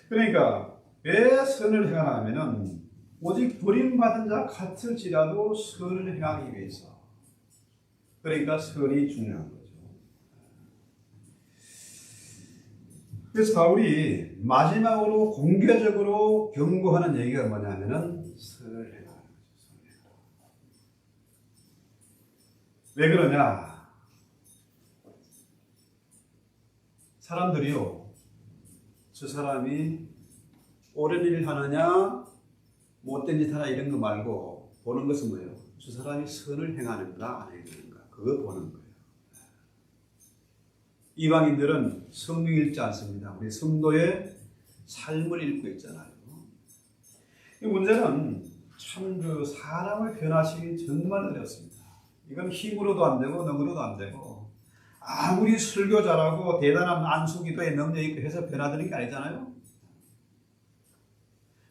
그러니까 왜 선을 행하라 하면은 오직 버림받은 자 같을지라도 선을 행하기 위해서. 그러니까 선이 중요한 거죠. 그래서 바울이 마지막으로 공개적으로 경고하는 얘기가 뭐냐면은 선을 행하라. 왜 그러냐? 사람들이요, 저 사람이 옳은 일을 하느냐 못된 짓 하나 이런 거 말고 보는 것은 뭐예요? 저 사람이 선을 행하는가 안 행하는가 그거 보는 거예요. 이방인들은 성경 읽지 않습니다. 우리 성도의 삶을 읽고 있잖아요. 이 문제는 참 그 사람을 변화시키기 정말 어렵습니다. 이건 힘으로도 안 되고 능으로도 안 되고 아무리 설교 잘하고 대단한 안수기도에 능력 있고 해서 변화되는 게 아니잖아요.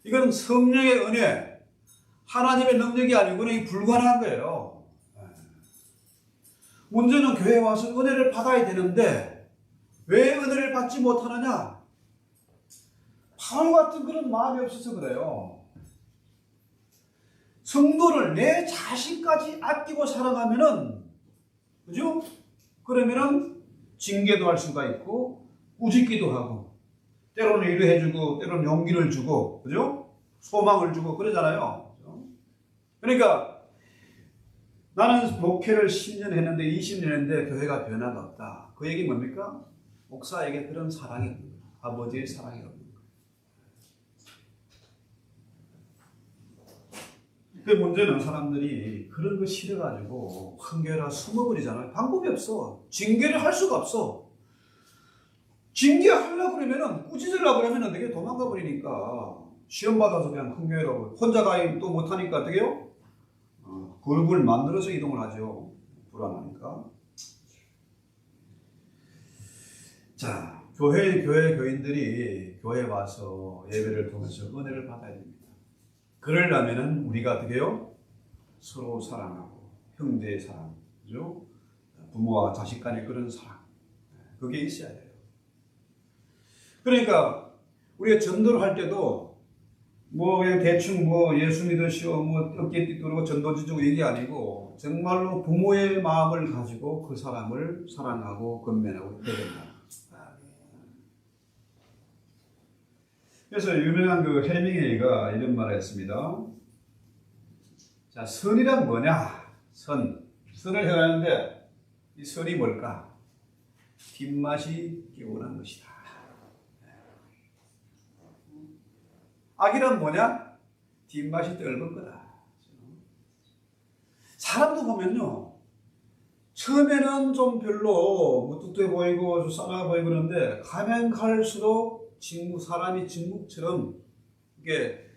이건 성령의 은혜, 하나님의 능력이 아니고는 불가능한 거예요. 문제는 교회에 와서 은혜를 받아야 되는데 왜 은혜를 받지 못하느냐? 바울 같은 그런 마음이 없어서 그래요. 성도를 내 자신까지 아끼고 사랑하면은, 그죠? 그러면은 징계도 할 수가 있고 꾸짖기도 하고 때로는 위로해주고 때로는 용기를 주고, 그죠? 소망을 주고 그러잖아요. 그죠? 그러니까 나는 목회를 10년 했는데 20년 했는데 교회가 변화가 없다. 그 얘기 뭡니까? 목사에게 그런 사랑이 없는 거예요. 아버지의 사랑이 없는 거예요. 그 문제는 사람들이 그런 거 싫어가지고 황교라 숨어버리잖아요. 방법이 없어. 징계를 할 수가 없어. 징계하려고 그러면은 꾸짖으려고 그러면은 되게 도망가 버리니까 시험 받아서 그냥 황교라고 혼자 가임 또 못하니까 어떻게 해요? 그룹을 만들어서 이동을 하죠. 불안하니까. 자, 교인들이 교회에 와서 예배를 통해서 은혜를 받아야 됩니다. 그러려면은 우리가 어떻게 해요? 서로 사랑하고 형제의 사랑, 그죠? 부모와 자식 간의 그런 사랑, 그게 있어야 돼요. 그러니까 우리가 전도를 할 때도 뭐 그냥 대충 뭐 예수 믿으시오 뭐 어깨 띠두르고 전도지 주고 이게 아니고 정말로 부모의 마음을 가지고 그 사람을 사랑하고 건면하고 해야 된다. 그래서 유명한 그 해밍웨이가 이런 말을 했습니다. 자, 선이란 뭐냐? 선을 행하는데 이 선이 뭘까? 뒷맛이 개운한 것이다. 악이란 뭐냐? 뒷맛이 떫은 거다. 사람도 보면요, 처음에는 좀 별로 무뚝뚝해 보이고 좀 싸나워 보이고 그런데 가면 갈수록 사람이 진국처럼 이게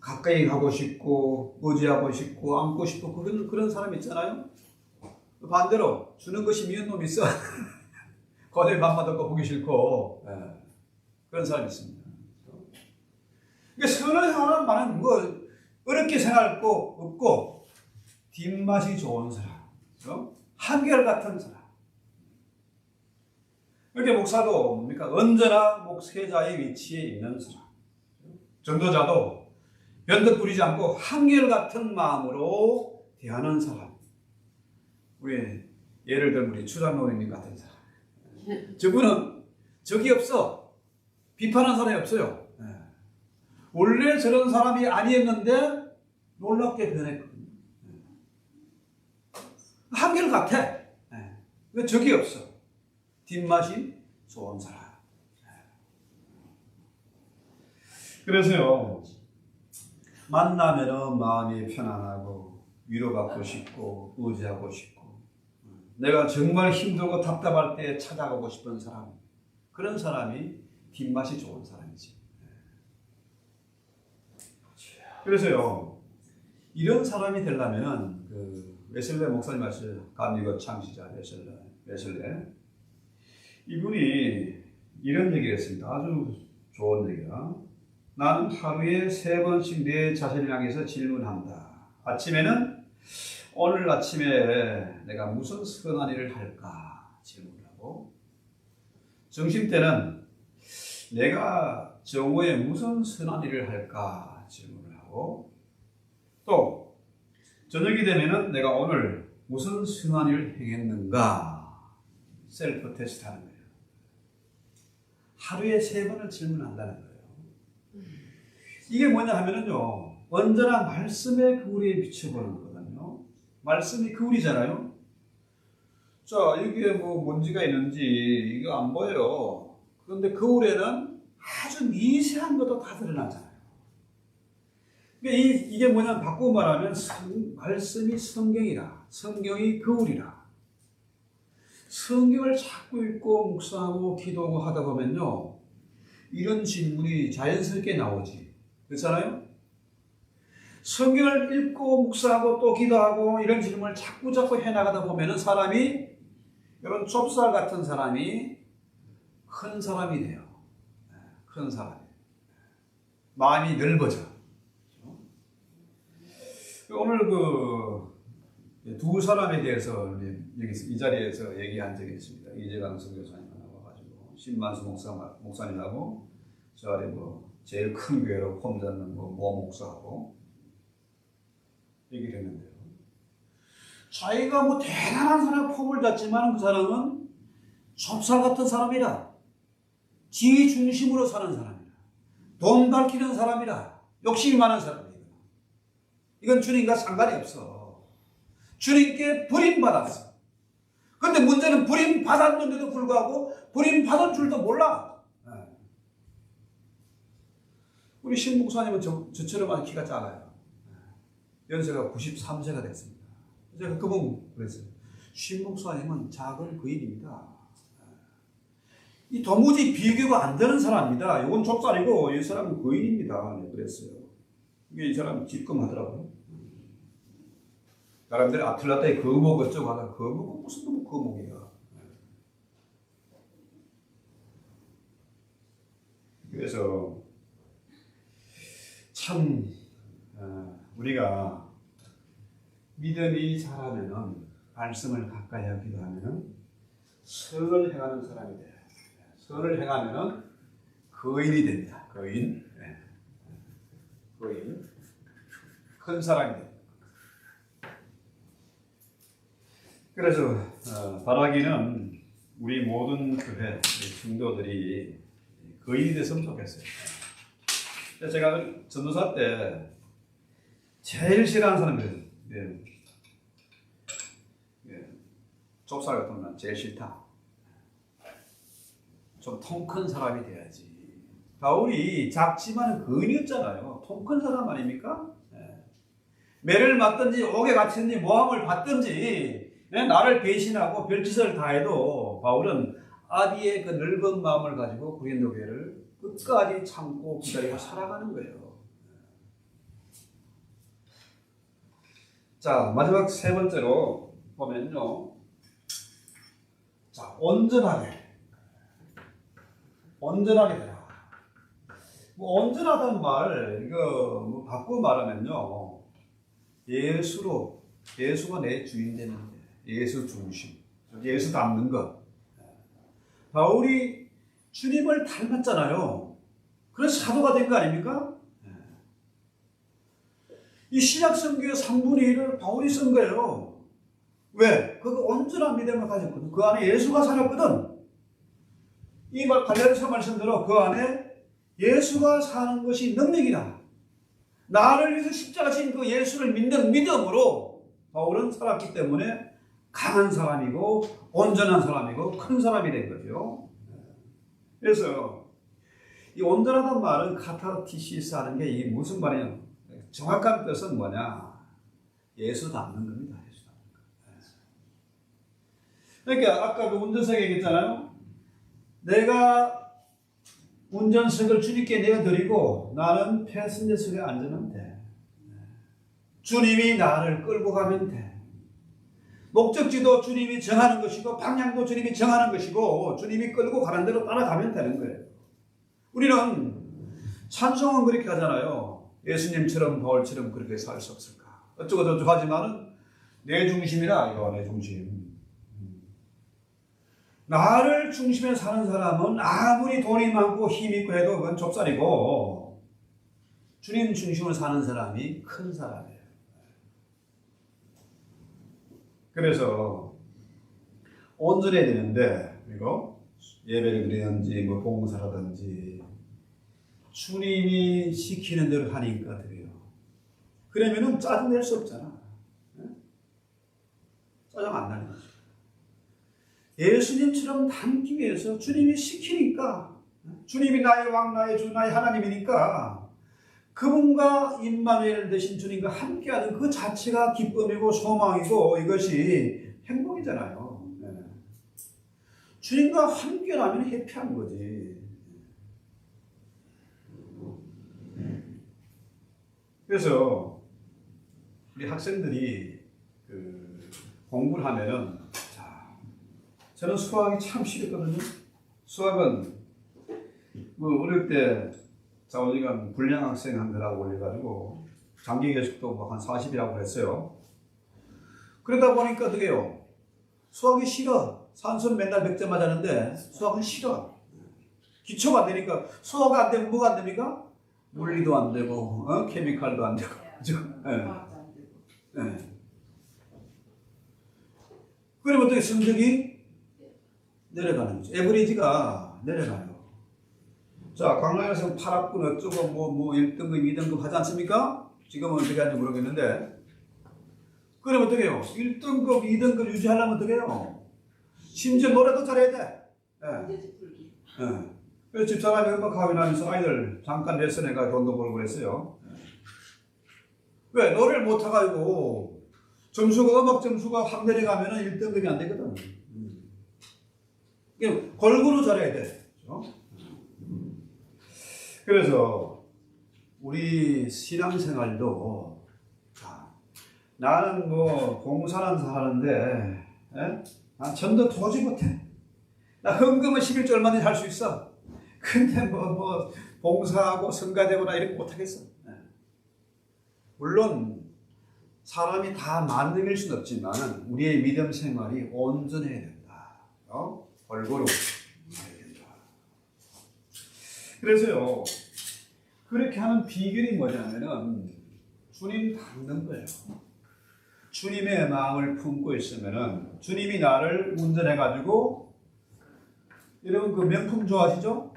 가까이 가고 싶고 의지하고 싶고 안고 싶고 그런 사람 있잖아요. 반대로 주는 것이 미운 놈이 있어. 거들 밥만 얻고 보기 싫고 그런 사람이 있습니다. 그러니까 선을 행하는 말은 뭐 어렵게 생각할 거 없고 뒷맛이 좋은 사람, 한결같은 사람. 이렇게 목사도 뭡니까? 언제나 목회자의 위치에 있는 사람. 전도자도 변덕 부리지 않고 한결같은 마음으로 대하는 사람. 우리 예를 들면 우리 추장로님 같은 사람. 저분은 적이 없어. 비판하는 사람이 없어요. 원래 저런 사람이 아니었는데 놀랍게 변했거든요. 한결같아. 적이 없어. 뒷맛이 좋은 사람. 그래서요, 만나면은 마음이 편안하고 위로받고 싶고 의지하고 싶고 내가 정말 힘들고 답답할 때 찾아가고 싶은 사람, 그런 사람이 뒷맛이 좋은 사람이지. 그래서요, 이런 사람이 되려면은 웨슬레 목사님 아시죠? 감리교 창시자 웨슬레. 이분이 이런 얘기를 했습니다. 아주 좋은 얘기야. 나는 하루에 3번씩 내 자신을 향해서 질문한다. 아침에는 오늘 아침에 내가 무슨 선한 일을 할까 질문을 하고, 점심때는 내가 정오에 무슨 선한 일을 할까 질문을 하고, 또 저녁이 되면은 내가 오늘 무슨 선한 일을 행했는가 셀프 테스트 하는 거예요. 하루에 3번을 질문한다는 거예요. 이게 뭐냐 하면은요, 언제나 말씀의 그울에 비춰보는 거거든요. 말씀이 그울이잖아요. 자, 여기에 뭐 먼지가 있는지 이거 안 보여요. 그런데 그울에는 아주 미세한 것도 다 드러나잖아요. 그러니까 이게 뭐냐면 바꾸고 말하면 말씀이 성경이라, 성경이 그울이라. 성경을 자꾸 읽고 묵상하고 기도하고 하다 보면요, 이런 질문이 자연스럽게 나오지. 그렇잖아요? 성경을 읽고 묵상하고 또 기도하고 이런 질문을 자꾸 해나가다 보면은 사람이, 이런 좁쌀 같은 사람이 큰 사람이 돼요. 큰 사람이. 마음이 넓어져. 오늘 두 사람에 대해서 여기 이 자리에서 얘기한 적이 있습니다. 이재강 선교사님 나와가지고 신만수 목사님하고 저 아래 제일 큰 교회로 폼 잡는 모 목사하고 얘기를 했는데요. 자기가 대단한 사람 폼을 잡지만 그 사람은 좁쌀 같은 사람이라, 지 중심으로 사는 사람이라, 돈 밝히는 사람이라, 욕심이 많은 사람이라. 이건 주님과 상관이 없어. 주님께 버림받았어. 그런데 문제는 버림받았는데도 불구하고 버림받은 줄도 몰라. 우리 신 목사님은 저처럼 키가 작아요. 연세가 93세가 됐습니다. 제가 그분 그랬어요. 신 목사님은 작은 거인입니다. 이 도무지 비교가 안 되는 사람입니다. 이건 좁쌀이고 이 사람은 거인입니다. 그랬어요. 이게 이 사람 찌끔하더라고요. 사람들이 아틀란타에 거목 어쩌고 하다가 거목은 무슨 놈의 거목이야. 그래서 참 우리가 믿음이 자라면은, 말씀을 가까이 하기도 하면은 선을 행하는 사람이 돼요. 선을 행하면은 거인이 됩니다. 거인. 거인. 큰 사람이 됩니다. 그래서 바라기는 우리 모든 교회 성도들이 거인이 됐으면 좋겠어요. 제가 전도사 때 제일 싫어하는 사람들은 좁쌀 같은 건 제일 싫다. 좀 통 큰 사람이 돼야지. 바울이 작지만 거인이었잖아요. 통 큰 사람 아닙니까? 매를 맞든지 옥에 갇힌지 모함을 받든지 나를 배신하고 별짓을 다해도 바울은 아비의 그 넓은 마음을 가지고 고린도 교회를 끝까지 참고 기다리고 살아가는 거예요. 자, 마지막 세 번째로 보면요. 자, 온전하게 되라. 뭐 온전하다는 말, 이거 뭐 바꾸어 말하면요. 예수가 내 주인 되는 데, 예수 중심, 예수 닮는 것. 바울이 주님을 닮았잖아요. 그래서 사도가 된 거 아닙니까? 이 신약 성경의 3분의 1을 바울이 쓴 거예요. 왜? 그거 온전한 믿음을 가졌거든. 그 안에 예수가 살았거든. 이 갈라디아서 말씀대로 그 안에 예수가 사는 것이 능력이다. 나를 위해서 십자가 진 그 예수를 믿는 믿음으로 바울은 살았기 때문에 강한 사람이고 온전한 사람이고 큰 사람이 된 거죠. 그래서 이 온전하다는 말은 카타르티시스 하는 게 이게 무슨 말이냐? 정확한 뜻은 뭐냐? 예수 닮는 겁니다. 예수 닮는 거. 그러니까 아까 그 운전석 얘기했잖아요. 내가 운전석을 주님께 내어드리고 나는 패신저석에 앉으면 돼. 주님이 나를 끌고 가면 돼. 목적지도 주님이 정하는 것이고 방향도 주님이 정하는 것이고 주님이 끌고 가는 대로 따라가면 되는 거예요. 우리는 찬송은 그렇게 하잖아요. 예수님처럼 바울처럼 그렇게 살 수 없을까? 어쩌고저쩌고 하지만은 내 중심이라 이거 내 중심. 나를 중심에 사는 사람은 아무리 돈이 많고 힘이 있고 해도 그건 좁쌀이고 주님 중심으로 사는 사람이 큰 사람이에요. 그래서 온전해야 되는데 이거 예배를 드리든지 뭐 봉사라든지 주님이 시키는 대로 하니까 드려요. 그러면은 짜증 낼 수 없잖아. 짜증 안 나는 거죠. 예수님처럼 닮기 위해서 주님이 시키니까 주님이 나의 왕, 나의 주, 나의 하나님이니까 그분과 임마누엘 되신 주님과 함께하는 그 자체가 기쁨이고 소망이고 이것이 행복이잖아요. 주님과 함께라면 해피한 거지. 그래서 우리 학생들이 공부를 하면은 저는 수학이 참 싫었거든요. 수학은 뭐 어릴 때 자오지간 불량 학생 한 거라고 올려가지고 장기 교식도 뭐 한 40이라고 했어요. 그러다 보니까 어떻게 해요? 수학이 싫어. 산수는 맨날 100점 맞았는데 수학은 싫어. 기초가 안 되니까 수학 안 되면 뭐가 안 됩니까? 물리도 안 되고 케미칼도 안 되고 그죠? 그러면 어떻게 성적이 내려가는 거죠. 에버리지가 내려가요. 자, 강남에서 8학군 어쩌고 뭐 1등급, 2등급 하지 않습니까? 지금은 어떻게 하는지 모르겠는데. 그러면 어떻게 해요? 1등급, 2등급 유지하려면 어떻게 해요? 심지어 노래도 잘해야 돼. 그래서 집사람이 음악 가위나면서 아이들 잠깐 레슨해가 돈도 벌고 그랬어요. 왜? 노래를 못해가지고 음악 점수가 확 내려가면 1등급이 안 되거든. 골고루 잘해야 돼. 그래서 우리 신앙생활도 나는 뭐 봉사는 하는데 난 전도 도저히 못해. 나 헌금은 11조 얼마든지 할 수 있어. 근데 뭐 봉사하고 성가되거나 이렇게 못하겠어. 물론 사람이 다 만능일 수는 없지만 우리의 믿음 생활이 온전해야 된다. 골고루 해야 된다. 그래서요, 그렇게 하는 비결이 뭐냐면은 주님 닮는 거예요. 주님의 마음을 품고 있으면은 주님이 나를 운전해가지고, 여러분 그 명품 좋아하시죠?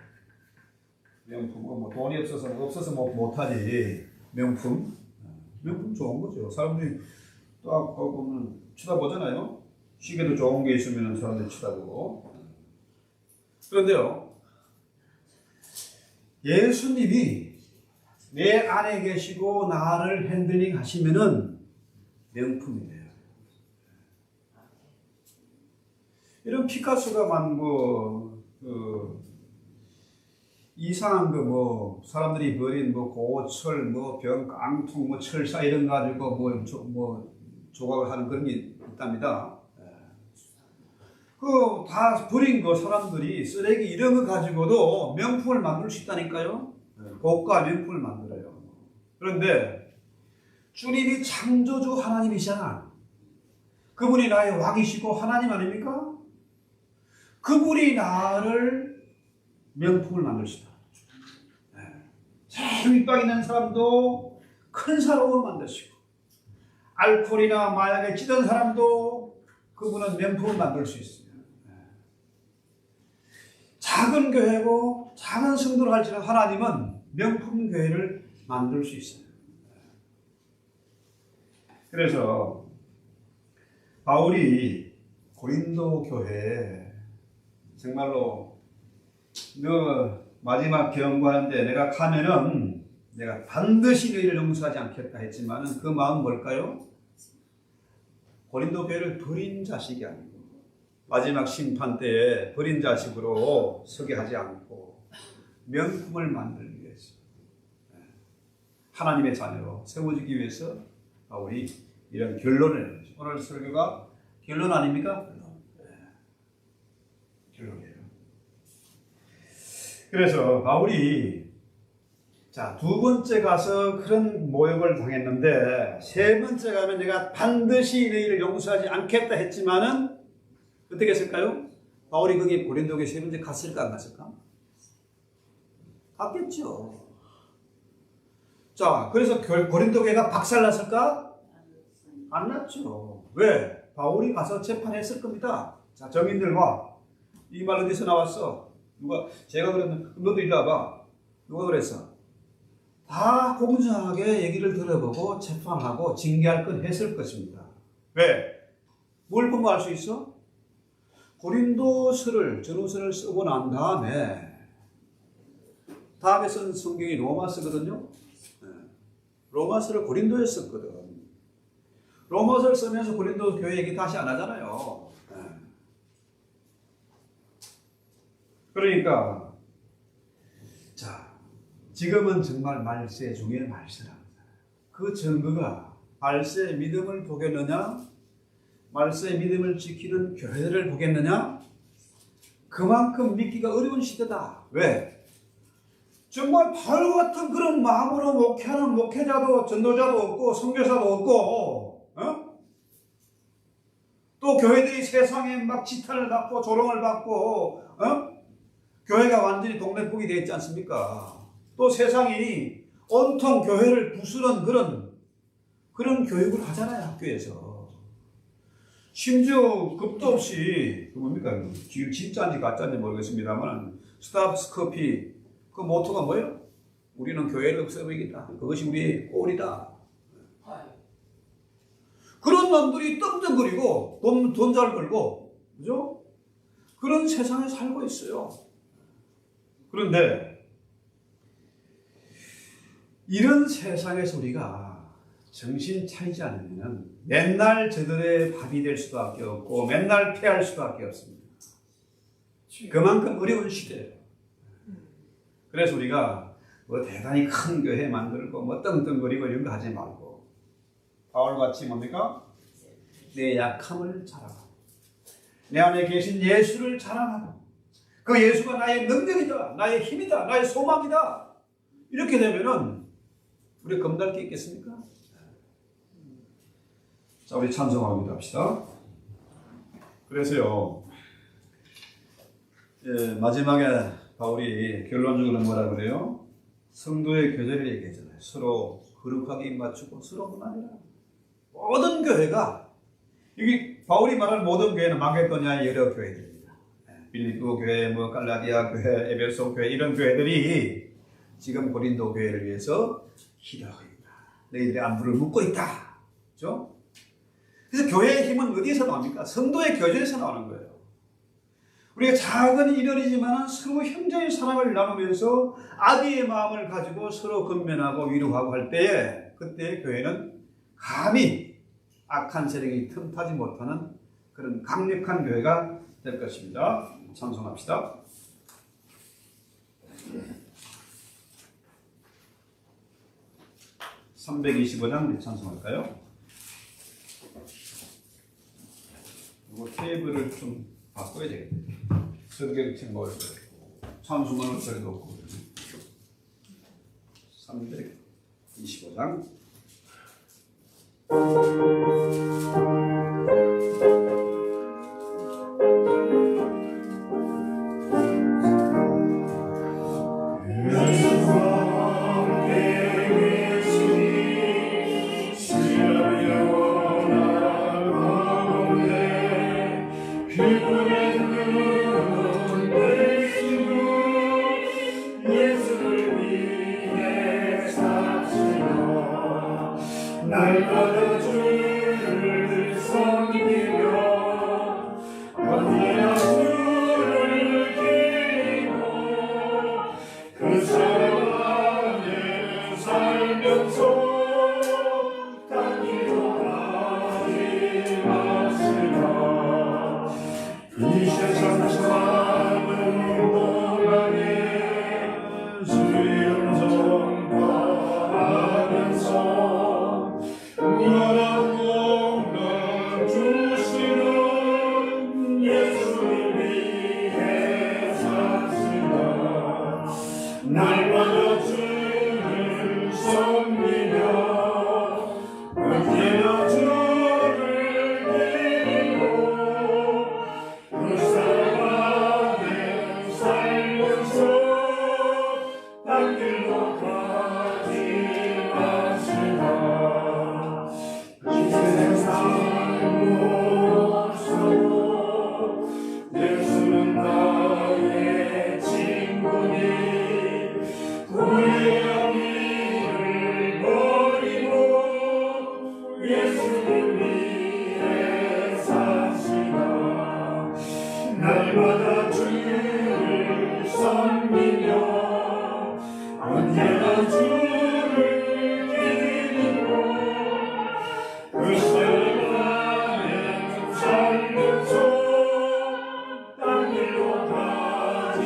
명품 뭐 돈이 없어서 뭐 못하지. 명품 좋은 거죠. 사람들이 딱 보면 쳐다보잖아요. 시계도 좋은 게 있으면 사람들이 쳐다보고. 그런데요, 예수님이 내 안에 계시고 나를 핸들링 하시면은 명품이 돼요. 이런 피카소가 만뭐 이상한 거 뭐 사람들이 버린 뭐 고철 뭐 병 깡통 뭐 철사 이런 거 가지고 뭐 조각을 하는 그런 게 있답니다. 그 다 버린 거 사람들이 쓰레기 이런 거 가지고도 명품을 만들 수 있다니까요. 고가 명품을 만들어요. 그런데 주님이 창조주 하나님이시잖아. 그분이 나의 왕이시고 하나님 아닙니까? 그분이 나를 명품을 만들 수 있다. 제일 윗박 있는 사람도 큰 사람으로 만드시고 알코올이나 마약에 찌든 사람도 그분은 명품을 만들 수 있어요. 작은 교회고 작은 성도를 할지라도 하나님은 명품 교회를 만들 수 있어요. 그래서 바울이 고린도 교회에 정말로 너 마지막 경고하는데 내가 가면은 내가 반드시 너희를 용서하지 않겠다 했지만은 그 마음 뭘까요? 고린도 교회를 버린 자식이 아니고 마지막 심판 때에 버린 자식으로 서게 하지 않고 명품을 만들기 위해서 하나님의 자녀로 세워지기 위해서 바울이 이런 결론을 내죠. 오늘 설교가 결론 아닙니까? 결론이에요. 그래서 바울이 자, 두 번째 가서 그런 모욕을 당했는데 세 번째 가면 내가 반드시 너희를 용서하지 않겠다 했지만은 어떻게 했을까요? 바울이 거기 고린도에 세 번째 갔을까 안 갔을까? 갔겠죠. 자, 그래서 고린도 교회가 박살났을까? 안 났죠. 왜? 바울이 가서 재판했을 겁니다. 자, 정인들과 이 말 어디서 나왔어? 누가 제가 그랬는데 너도 일로 와봐. 누가 그랬어? 다 공정하게 얘기를 들어보고 재판하고 징계할 건 했을 것입니다. 왜? 뭘 보면 알 수 있어? 고린도서를 전후서를 쓰고 난 다음에 쓴 성경이 로마서거든요. 로마서를 고린도에 썼거든. 로마서를 쓰면서 고린도 교회 얘기 다시 안 하잖아요. 그러니까 자, 지금은 정말 말세 중에 말세랍니다. 그 증거가 말세 믿음을 보겠느냐? 말세 믿음을 지키는 교회들을 보겠느냐? 그만큼 믿기가 어려운 시대다. 왜? 정말 바울 같은 그런 마음으로 목회하는 목회자도 전도자도 없고 선교사도 없고 또 교회들이 세상에 막 지탄을 받고 조롱을 받고 교회가 완전히 동네북이 되어 있지 않습니까? 또 세상이 온통 교회를 부수는 그런 교육을 하잖아요, 학교에서. 심지어 겁도 없이 뭡니까? 지금 진짜인지 가짜인지 모르겠습니다만 스타벅스 커피 그 모토가 뭐예요? 우리는 교회를 없애버리겠다. 그것이 우리의 꼴이다. 그런 놈들이 떵떵거리고 돈 잘 벌고 그죠? 그런 세상에 살고 있어요. 그런데 이런 세상에서 우리가 정신 차리지 않으면 맨날 저들의 밥이 될 수밖에 없고 맨날 패할 수밖에 없습니다. 그만큼 어려운 시대예요. 그래서 우리가 뭐 대단히 큰 교회 만들고 뭐 떵떵거리고 이런 거 하지 말고 바울같이 뭡니까? 내 약함을 자랑하고 내 안에 계신 예수를 자랑하고 그 예수가 나의 능력이다, 나의 힘이다, 나의 소망이다. 이렇게 되면은 우리 겁날 게 있겠습니까? 자, 우리 찬송하고 합시다. 그래서요, 마지막에 바울이 결론적으로 뭐라 그래요? 성도의 교제를 얘기하잖아요. 서로 거룩하게 입맞추고 서로 문안이라. 모든 교회가 여기 바울이 말하는 모든 교회는 마게도냐의 여러 교회들입니다. 빌립보 교회, 뭐 갈라디아 교회, 에베소 교회 이런 교회들이 지금 고린도 교회를 위해서 기도하고 있다. 너희들의 안부를 묻고 있다. 그렇죠? 그래서 교회의 힘은 어디에서 나옵니까? 성도의 교제에서 나오는 거예요. 우리가 작은 인연이지만 서로 형제의 사랑을 나누면서 아비의 마음을 가지고 서로 건면하고 위로하고 할 때에 그때 교회는 감히 악한 세력이 틈타지 못하는 그런 강력한 교회가 될 것입니다. 찬송합시다. 325장 찬송할까요? 이거 테이블을 좀 바꿔야 되겠네요. 성경책 넣을 때 찬송하는 소리도 없고 325장 날마다 주를 섬기며 언제나 주를 기리고 그 사랑 안에 살면서 딴 길로 가지 마시라. 이 세상 사는 동안에 주의 음성 바라면서 무한한 주시는 예수를 위해 삽시다. 날마다 주를 섬기며 언제나 주를 기리고 그 사랑 안에 살면서 딴 길로 가지 마시라. 예수는 나의 친구니 우리의 길을 버리고 예수를 위해 삽시다. 날마다 주를 섬기며 언제나 주를 기리고 그 세상에 살면서 딴 길로 가지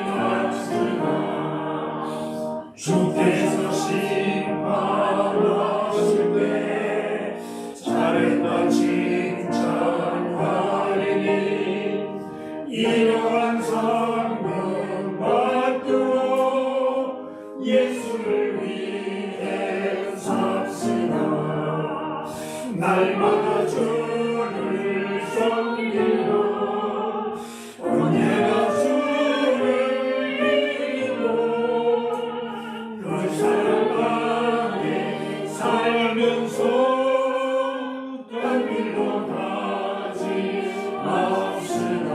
맙시다. 주께서 심판하실 때 잘했다 칭찬하리니 이러한 상급 받들어 예수를 위해 삽시다. 날마다 주를 섬기며 언제나 주를 기리고 그 사랑 안에 살면서 딴 길로 가지 맙시다.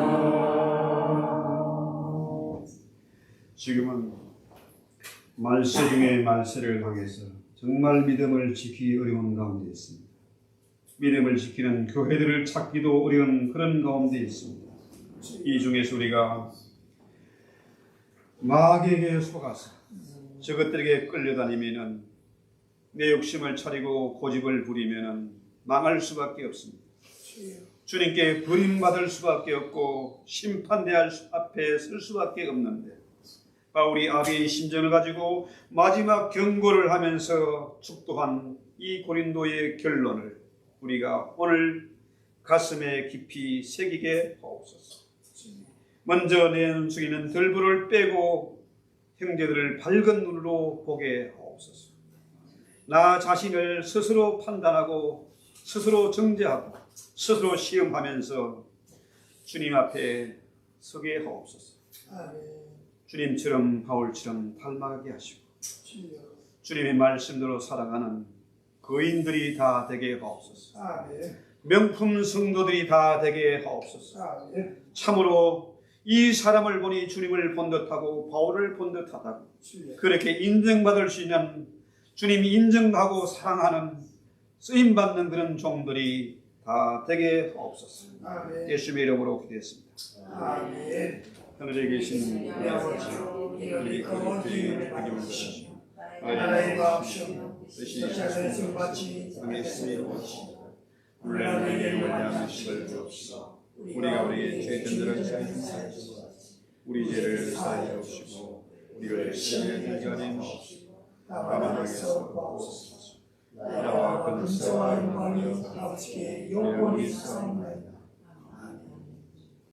지금은 말세 중에 말세를 향해서 정말 믿음을 지키기 어려운 가운데 있습니다. 믿음을 지키는 교회들을 찾기도 어려운 그런 가운데 있습니다. 이 중에서 우리가 마귀에게 속아서 저것들에게 끌려다니면은 내 욕심을 차리고 고집을 부리면은 망할 수밖에 없습니다. 주님께 버림받을 수밖에 없고 심판대할 앞에 설 수밖에 없는데 바울이 아비의 심정을 가지고 마지막 경고를 하면서 축도한 이 고린도의 결론을 우리가 오늘 가슴에 깊이 새기게 하옵소서. 먼저 내 눈속에는 들불을 빼고 형제들을 밝은 눈으로 보게 하옵소서. 나 자신을 스스로 판단하고 스스로 정죄하고 스스로 시험하면서 주님 앞에 서게 하옵소서. 주님처럼 바울처럼 닮아가게 하시고 주님의 말씀대로 살아가는 거인들이 다 되게 하옵소서. 명품 성도들이 다 되게 하옵소서. 참으로 이 사람을 보니 주님을 본 듯하고 바울을 본 듯하다고 그렇게 인정받을 수 있는 주님이 인정하고 사랑하는 쓰임받는 그런 종들이 다 되게 하옵소서. 예수의 이름으로 기도했습니다. 하늘에 계신 우리 아버지여, 우리 거룩히 이름을 주시옵소서. 나라의 마옵시며 뜻이 하늘에서 같이 땅에 쓰여 주시옵소서. 우리가 우리에게 원하는 식을 주옵시고 우리가 우리의 죄인들을 사하옵시고 우리 죄를 사하여 주옵시고 우리를 시험에 들게 하지 마옵시고 다만 악에서 구하옵소서. 나와 근세와 영광이 아버지께 영원히 있사옵나이다.